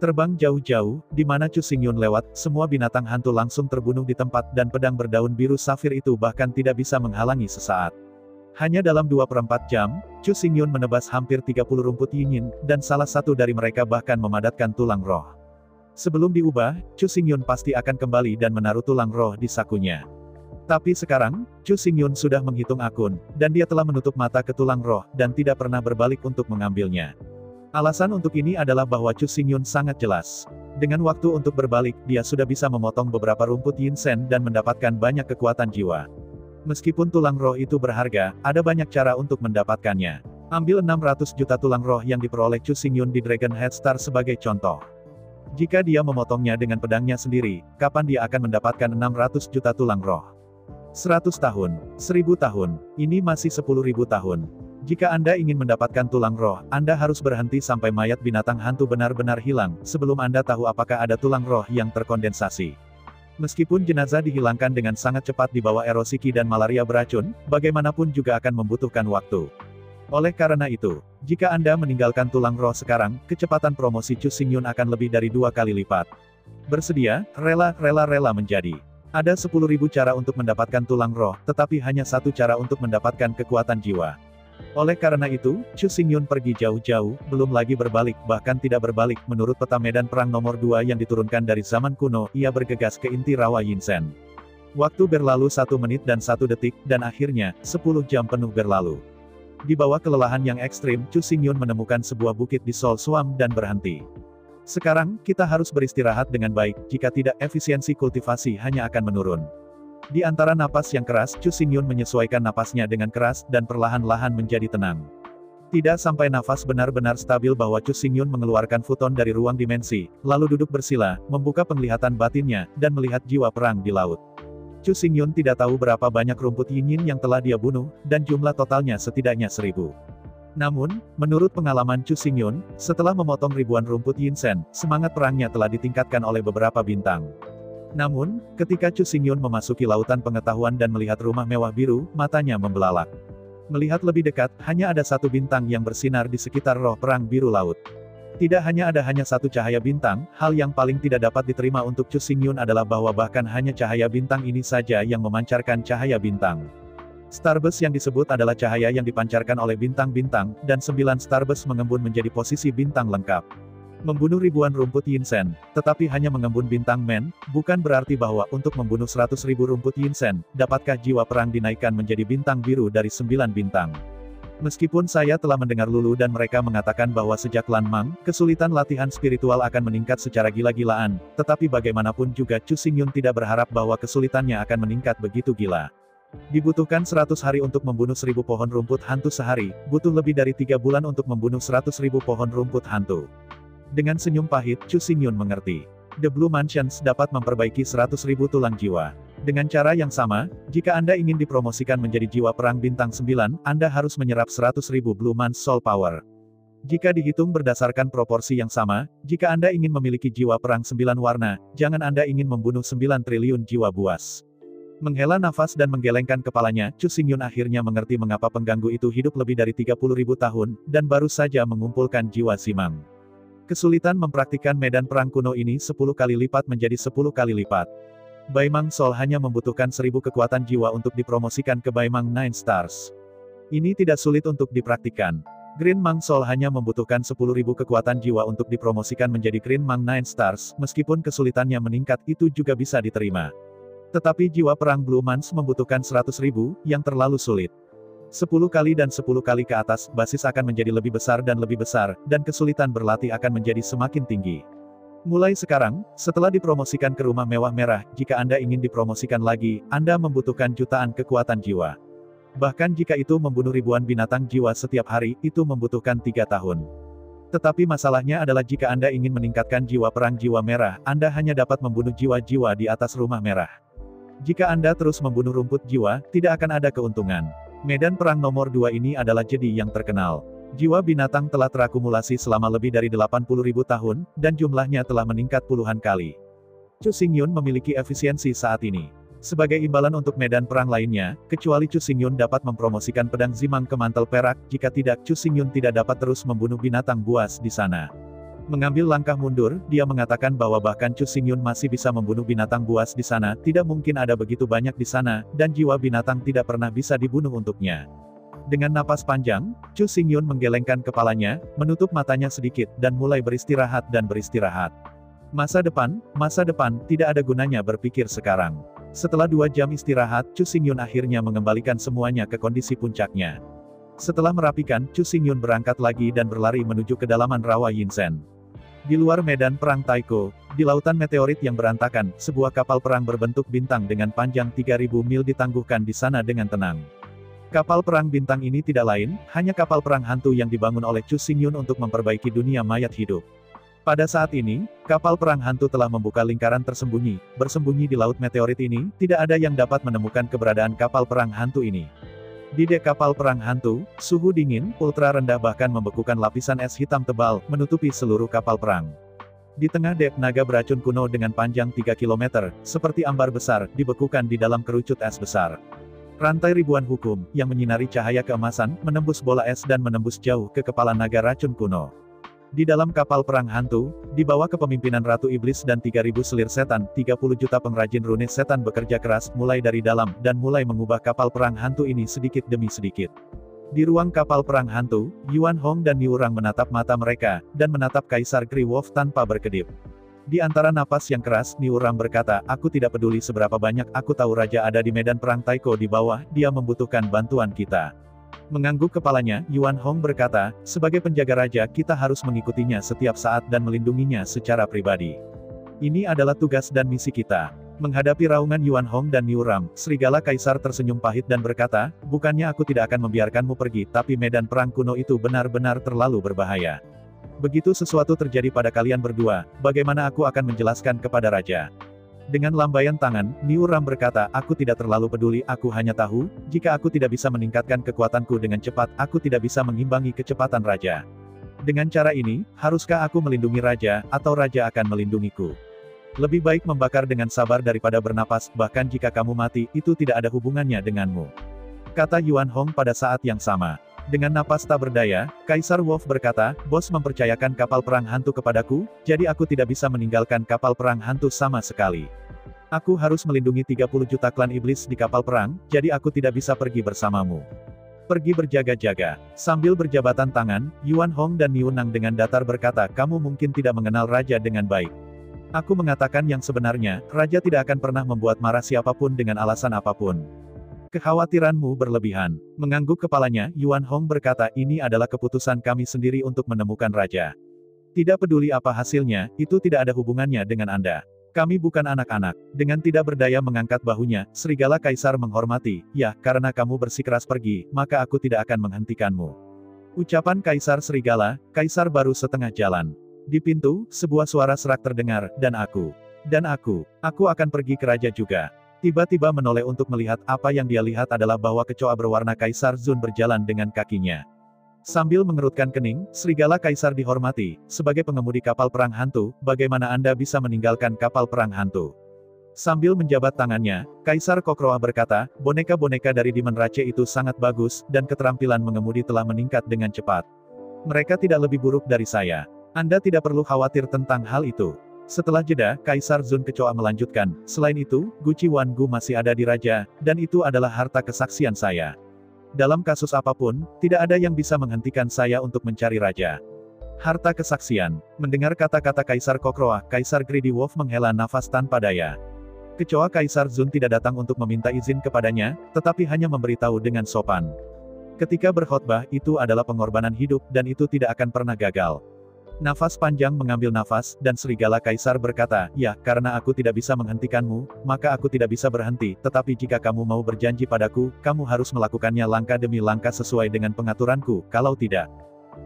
Terbang jauh-jauh, di mana Chu Xingyun lewat, semua binatang hantu langsung terbunuh di tempat dan pedang berdaun biru safir itu bahkan tidak bisa menghalangi sesaat. Hanya dalam 2/4 jam, Chu Xingyun menebas hampir 30 rumput yinyin, dan salah satu dari mereka bahkan memadatkan tulang roh. Sebelum diubah, Chu Xingyun pasti akan kembali dan menaruh tulang roh di sakunya. Tapi sekarang, Chu Xingyun sudah menghitung akun, dan dia telah menutup mata ke tulang roh, dan tidak pernah berbalik untuk mengambilnya. Alasan untuk ini adalah bahwa Chu Xingyun sangat jelas. Dengan waktu untuk berbalik, dia sudah bisa memotong beberapa rumput Yinsen dan mendapatkan banyak kekuatan jiwa. Meskipun tulang roh itu berharga, ada banyak cara untuk mendapatkannya. Ambil 600 juta tulang roh yang diperoleh Chu Xingyun di Dragon Head Star sebagai contoh. Jika dia memotongnya dengan pedangnya sendiri, kapan dia akan mendapatkan 600 juta tulang roh? 100 tahun, 1000 tahun, ini masih 10.000 tahun. Jika Anda ingin mendapatkan tulang roh, Anda harus berhenti sampai mayat binatang hantu benar-benar hilang, sebelum Anda tahu apakah ada tulang roh yang terkondensasi. Meskipun jenazah dihilangkan dengan sangat cepat di bawah erosi ki dan malaria beracun, bagaimanapun juga akan membutuhkan waktu. Oleh karena itu, jika Anda meninggalkan tulang roh sekarang, kecepatan promosi Chu Xingyun akan lebih dari 2 kali lipat. Bersedia, rela menjadi. Ada 10.000 cara untuk mendapatkan tulang roh, tetapi hanya satu cara untuk mendapatkan kekuatan jiwa. Oleh karena itu, Chu Xingyun pergi jauh-jauh, belum lagi berbalik, bahkan tidak berbalik, menurut peta medan perang nomor 2 yang diturunkan dari zaman kuno, ia bergegas ke inti rawa Yinsen. Waktu berlalu 1 menit dan 1 detik, dan akhirnya, 10 jam penuh berlalu. Di bawah kelelahan yang ekstrim, Chu Xingyun menemukan sebuah bukit di Soul Swamp dan berhenti. Sekarang, kita harus beristirahat dengan baik, jika tidak, efisiensi kultivasi hanya akan menurun. Di antara napas yang keras, Chu Xingyun menyesuaikan napasnya dengan keras, dan perlahan-lahan menjadi tenang. Tidak sampai nafas benar-benar stabil bahwa Chu Xingyun mengeluarkan futon dari ruang dimensi, lalu duduk bersila, membuka penglihatan batinnya, dan melihat jiwa perang di laut. Chu Xingyun tidak tahu berapa banyak rumput yinyin yang telah dia bunuh, dan jumlah totalnya setidaknya 1000. Namun, menurut pengalaman Chu Xingyun, setelah memotong ribuan rumput Yinsen, semangat perangnya telah ditingkatkan oleh beberapa bintang. Namun, ketika Chu Xingyun memasuki lautan pengetahuan dan melihat rumah mewah biru, matanya membelalak. Melihat lebih dekat, hanya ada satu bintang yang bersinar di sekitar roh perang biru laut. Tidak hanya ada satu cahaya bintang, hal yang paling tidak dapat diterima untuk Chu Xingyun adalah bahwa bahkan hanya cahaya bintang ini saja yang memancarkan cahaya bintang. Starbus yang disebut adalah cahaya yang dipancarkan oleh bintang-bintang, dan 9 Starbus mengembun menjadi posisi bintang lengkap. Membunuh ribuan rumput Yinsen, tetapi hanya mengembun bintang Men, bukan berarti bahwa untuk membunuh 100.000 rumput Yinsen, dapatkah jiwa perang dinaikkan menjadi bintang biru dari 9 bintang. Meskipun saya telah mendengar Lulu dan mereka mengatakan bahwa sejak Lan Mang, kesulitan latihan spiritual akan meningkat secara gila-gilaan, tetapi bagaimanapun juga Chu Xingyun tidak berharap bahwa kesulitannya akan meningkat begitu gila. Dibutuhkan 100 hari untuk membunuh 1000 pohon rumput hantu sehari, butuh lebih dari 3 bulan untuk membunuh 100.000 pohon rumput hantu. Dengan senyum pahit, Chu Xingyun mengerti. The Blue Mansions dapat memperbaiki 100.000 tulang jiwa. Dengan cara yang sama, jika Anda ingin dipromosikan menjadi jiwa perang bintang 9, Anda harus menyerap 100.000 Blue Mans Soul Power. Jika dihitung berdasarkan proporsi yang sama, jika Anda ingin memiliki jiwa perang 9 warna, jangan Anda ingin membunuh 9 triliun jiwa buas. Menghela nafas dan menggelengkan kepalanya, Chu Xingyun akhirnya mengerti mengapa pengganggu itu hidup lebih dari 30.000 tahun, dan baru saja mengumpulkan jiwa Simang. Kesulitan mempraktikkan medan perang kuno ini 10 kali lipat menjadi 10 kali lipat. Baimang Sol hanya membutuhkan 1000 kekuatan jiwa untuk dipromosikan ke Baimang Nine Stars. Ini tidak sulit untuk dipraktikkan. Green Mang Sol hanya membutuhkan 10.000 kekuatan jiwa untuk dipromosikan menjadi Green Mang Nine Stars, meskipun kesulitannya meningkat itu juga bisa diterima. Tetapi jiwa perang Blue Mans membutuhkan 100.000, yang terlalu sulit. 10 kali dan 10 kali ke atas, basis akan menjadi lebih besar, dan kesulitan berlatih akan menjadi semakin tinggi. Mulai sekarang, setelah dipromosikan ke rumah mewah merah, jika Anda ingin dipromosikan lagi, Anda membutuhkan jutaan kekuatan jiwa. Bahkan jika itu membunuh ribuan binatang jiwa setiap hari, itu membutuhkan 3 tahun. Tetapi masalahnya adalah jika Anda ingin meningkatkan jiwa perang jiwa merah, Anda hanya dapat membunuh jiwa-jiwa di atas rumah merah. Jika Anda terus membunuh rumput jiwa, tidak akan ada keuntungan. Medan perang nomor 2 ini adalah jedi yang terkenal. Jiwa binatang telah terakumulasi selama lebih dari 80.000 tahun, dan jumlahnya telah meningkat puluhan kali. Chu Xingyun memiliki efisiensi saat ini. Sebagai imbalan untuk medan perang lainnya, kecuali Chu Xingyun dapat mempromosikan pedang Zimang ke mantel perak, jika tidak, Chu Xingyun tidak dapat terus membunuh binatang buas di sana. Mengambil langkah mundur, dia mengatakan bahwa bahkan Chu Xingyun masih bisa membunuh binatang buas di sana, tidak mungkin ada begitu banyak di sana, dan jiwa binatang tidak pernah bisa dibunuh untuknya. Dengan napas panjang, Chu Xingyun menggelengkan kepalanya, menutup matanya sedikit, dan mulai beristirahat. Masa depan, tidak ada gunanya berpikir sekarang. Setelah 2 jam istirahat, Chu Xingyun akhirnya mengembalikan semuanya ke kondisi puncaknya. Setelah merapikan, Chu Xingyun berangkat lagi dan berlari menuju kedalaman rawa Yinsen. Di luar medan perang Taiko, di lautan meteorit yang berantakan, sebuah kapal perang berbentuk bintang dengan panjang 3000 mil ditangguhkan di sana dengan tenang. Kapal perang bintang ini tidak lain, hanya kapal perang hantu yang dibangun oleh Chu Xingyun untuk memperbaiki dunia mayat hidup. Pada saat ini, kapal perang hantu telah membuka lingkaran tersembunyi, bersembunyi di laut meteorit ini, tidak ada yang dapat menemukan keberadaan kapal perang hantu ini. Di dek kapal perang hantu, suhu dingin, ultra rendah bahkan membekukan lapisan es hitam tebal, menutupi seluruh kapal perang. Di tengah dek naga beracun kuno dengan panjang 3 km, seperti ambar besar, dibekukan di dalam kerucut es besar. Rantai ribuan hukum, yang menyinari cahaya keemasan, menembus bola es dan menembus jauh ke kepala naga racun kuno. Di dalam kapal perang hantu, di bawah kepemimpinan Ratu Iblis dan 3000 selir setan, 30 juta pengrajin rune setan bekerja keras, mulai dari dalam, dan mulai mengubah kapal perang hantu ini sedikit demi sedikit. Di ruang kapal perang hantu, Yuan Hong dan Niu Rang menatap mata mereka, dan menatap Kaisar Grey Wolf tanpa berkedip. Di antara napas yang keras, Niu Rang berkata, aku tidak peduli seberapa banyak aku tahu raja ada di medan perang Taiko di bawah, dia membutuhkan bantuan kita. Mengangguk kepalanya, Yuan Hong berkata, sebagai penjaga raja kita harus mengikutinya setiap saat dan melindunginya secara pribadi. Ini adalah tugas dan misi kita. Menghadapi raungan Yuan Hong dan Niu Rang, Serigala Kaisar tersenyum pahit dan berkata, bukannya aku tidak akan membiarkanmu pergi, tapi medan perang kuno itu benar-benar terlalu berbahaya. Begitu sesuatu terjadi pada kalian berdua, bagaimana aku akan menjelaskan kepada raja? Dengan lambaian tangan, Niu Rang berkata, aku tidak terlalu peduli, aku hanya tahu, jika aku tidak bisa meningkatkan kekuatanku dengan cepat, aku tidak bisa mengimbangi kecepatan raja. Dengan cara ini, haruskah aku melindungi raja, atau raja akan melindungiku? Lebih baik membakar dengan sabar daripada bernapas, bahkan jika kamu mati, itu tidak ada hubungannya denganmu. Kata Yuan Hong pada saat yang sama. Dengan napas tak berdaya, Kaisar Wolf berkata, bos mempercayakan kapal perang hantu kepadaku, jadi aku tidak bisa meninggalkan kapal perang hantu sama sekali. Aku harus melindungi 30 juta klan iblis di kapal perang, jadi aku tidak bisa pergi bersamamu. Pergi berjaga-jaga. Sambil berjabatan tangan, Yuan Hong dan Niu Nang dengan datar berkata, kamu mungkin tidak mengenal raja dengan baik. Aku mengatakan yang sebenarnya, raja tidak akan pernah membuat marah siapapun dengan alasan apapun. Kekhawatiranmu berlebihan. Mengangguk kepalanya, Yuan Hong berkata, ini adalah keputusan kami sendiri untuk menemukan raja. Tidak peduli apa hasilnya, itu tidak ada hubungannya dengan Anda. Kami bukan anak-anak. Dengan tidak berdaya mengangkat bahunya, Serigala Kaisar menghormati, ya, karena kamu bersikeras pergi, maka aku tidak akan menghentikanmu. Ucapan Kaisar Serigala, Kaisar baru setengah jalan. Di pintu, sebuah suara serak terdengar, dan aku akan pergi ke raja juga. Tiba-tiba menoleh untuk melihat, apa yang dia lihat adalah bahwa kecoa berwarna Kaisar Zun berjalan dengan kakinya. Sambil mengerutkan kening, Serigala Kaisar dihormati, sebagai pengemudi kapal perang hantu, bagaimana Anda bisa meninggalkan kapal perang hantu? Sambil menjabat tangannya, Kaisar Kokroa berkata, boneka-boneka dari Demon Rache itu sangat bagus, dan keterampilan mengemudi telah meningkat dengan cepat. Mereka tidak lebih buruk dari saya. Anda tidak perlu khawatir tentang hal itu. Setelah jeda, Kaisar Zun Kecoa melanjutkan, selain itu, Guci Wan Gu masih ada di Raja, dan itu adalah harta kesaksian saya. Dalam kasus apapun, tidak ada yang bisa menghentikan saya untuk mencari raja. Harta kesaksian. Mendengar kata-kata Kaisar Kokroa, Kaisar Greedy Wolf menghela nafas tanpa daya. Kecoa Kaisar Zun tidak datang untuk meminta izin kepadanya, tetapi hanya memberitahu dengan sopan. Ketika berkhotbah, itu adalah pengorbanan hidup, dan itu tidak akan pernah gagal. Nafas panjang mengambil nafas, dan Serigala Kaisar berkata, ya, karena aku tidak bisa menghentikanmu, maka aku tidak bisa berhenti, tetapi jika kamu mau berjanji padaku, kamu harus melakukannya langkah demi langkah sesuai dengan pengaturanku, kalau tidak,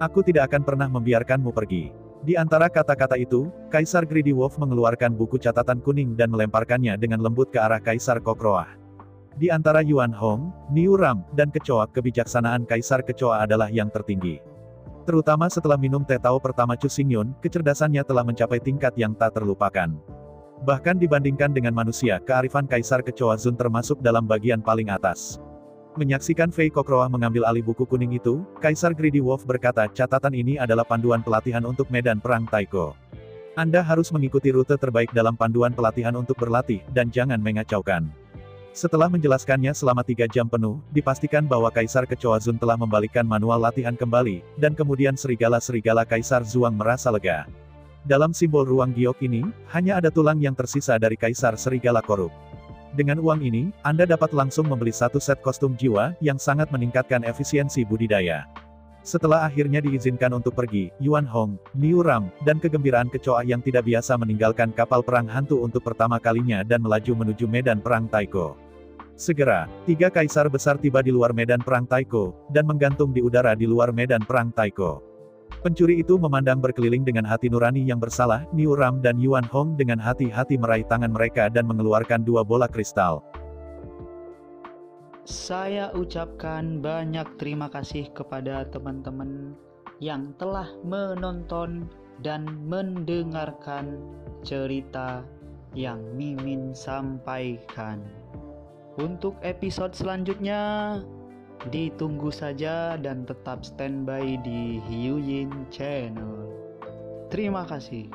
aku tidak akan pernah membiarkanmu pergi. Di antara kata-kata itu, Kaisar Greedy Wolf mengeluarkan buku catatan kuning dan melemparkannya dengan lembut ke arah Kaisar Kokroa. Di antara Yuan Hong, Niu Ram, dan Kecoa, kebijaksanaan Kaisar Kecoa adalah yang tertinggi. Terutama setelah minum teh tao pertama Chu Xingyun, kecerdasannya telah mencapai tingkat yang tak terlupakan. Bahkan dibandingkan dengan manusia, kearifan Kaisar Kecoa Zun termasuk dalam bagian paling atas. Menyaksikan Fei Kokroa mengambil alih buku kuning itu, Kaisar Greedy Wolf berkata, catatan ini adalah panduan pelatihan untuk medan perang Taiko. Anda harus mengikuti rute terbaik dalam panduan pelatihan untuk berlatih, dan jangan mengacaukan. Setelah menjelaskannya selama 3 jam penuh, dipastikan bahwa Kaisar Kecoa Zun telah membalikkan manual latihan kembali, dan kemudian serigala-serigala Kaisar Zuang merasa lega. Dalam simbol ruang giok ini, hanya ada tulang yang tersisa dari Kaisar Serigala Korup. Dengan uang ini, Anda dapat langsung membeli 1 set kostum jiwa, yang sangat meningkatkan efisiensi budidaya. Setelah akhirnya diizinkan untuk pergi, Yuan Hong, Niu Ram, dan kegembiraan Kecoa yang tidak biasa meninggalkan kapal perang hantu untuk pertama kalinya dan melaju menuju medan perang Taiko. Segera, 3 kaisar besar tiba di luar medan perang Taiko, dan menggantung di udara di luar medan perang Taiko. Pencuri itu memandang berkeliling dengan hati nurani yang bersalah, Niu Ram dan Yuan Hong dengan hati-hati meraih tangan mereka dan mengeluarkan 2 bola kristal. Saya ucapkan banyak terima kasih kepada teman-teman yang telah menonton dan mendengarkan cerita yang Mimin sampaikan. Untuk episode selanjutnya, ditunggu saja dan tetap standby di Hyuyin Channel. Terima kasih.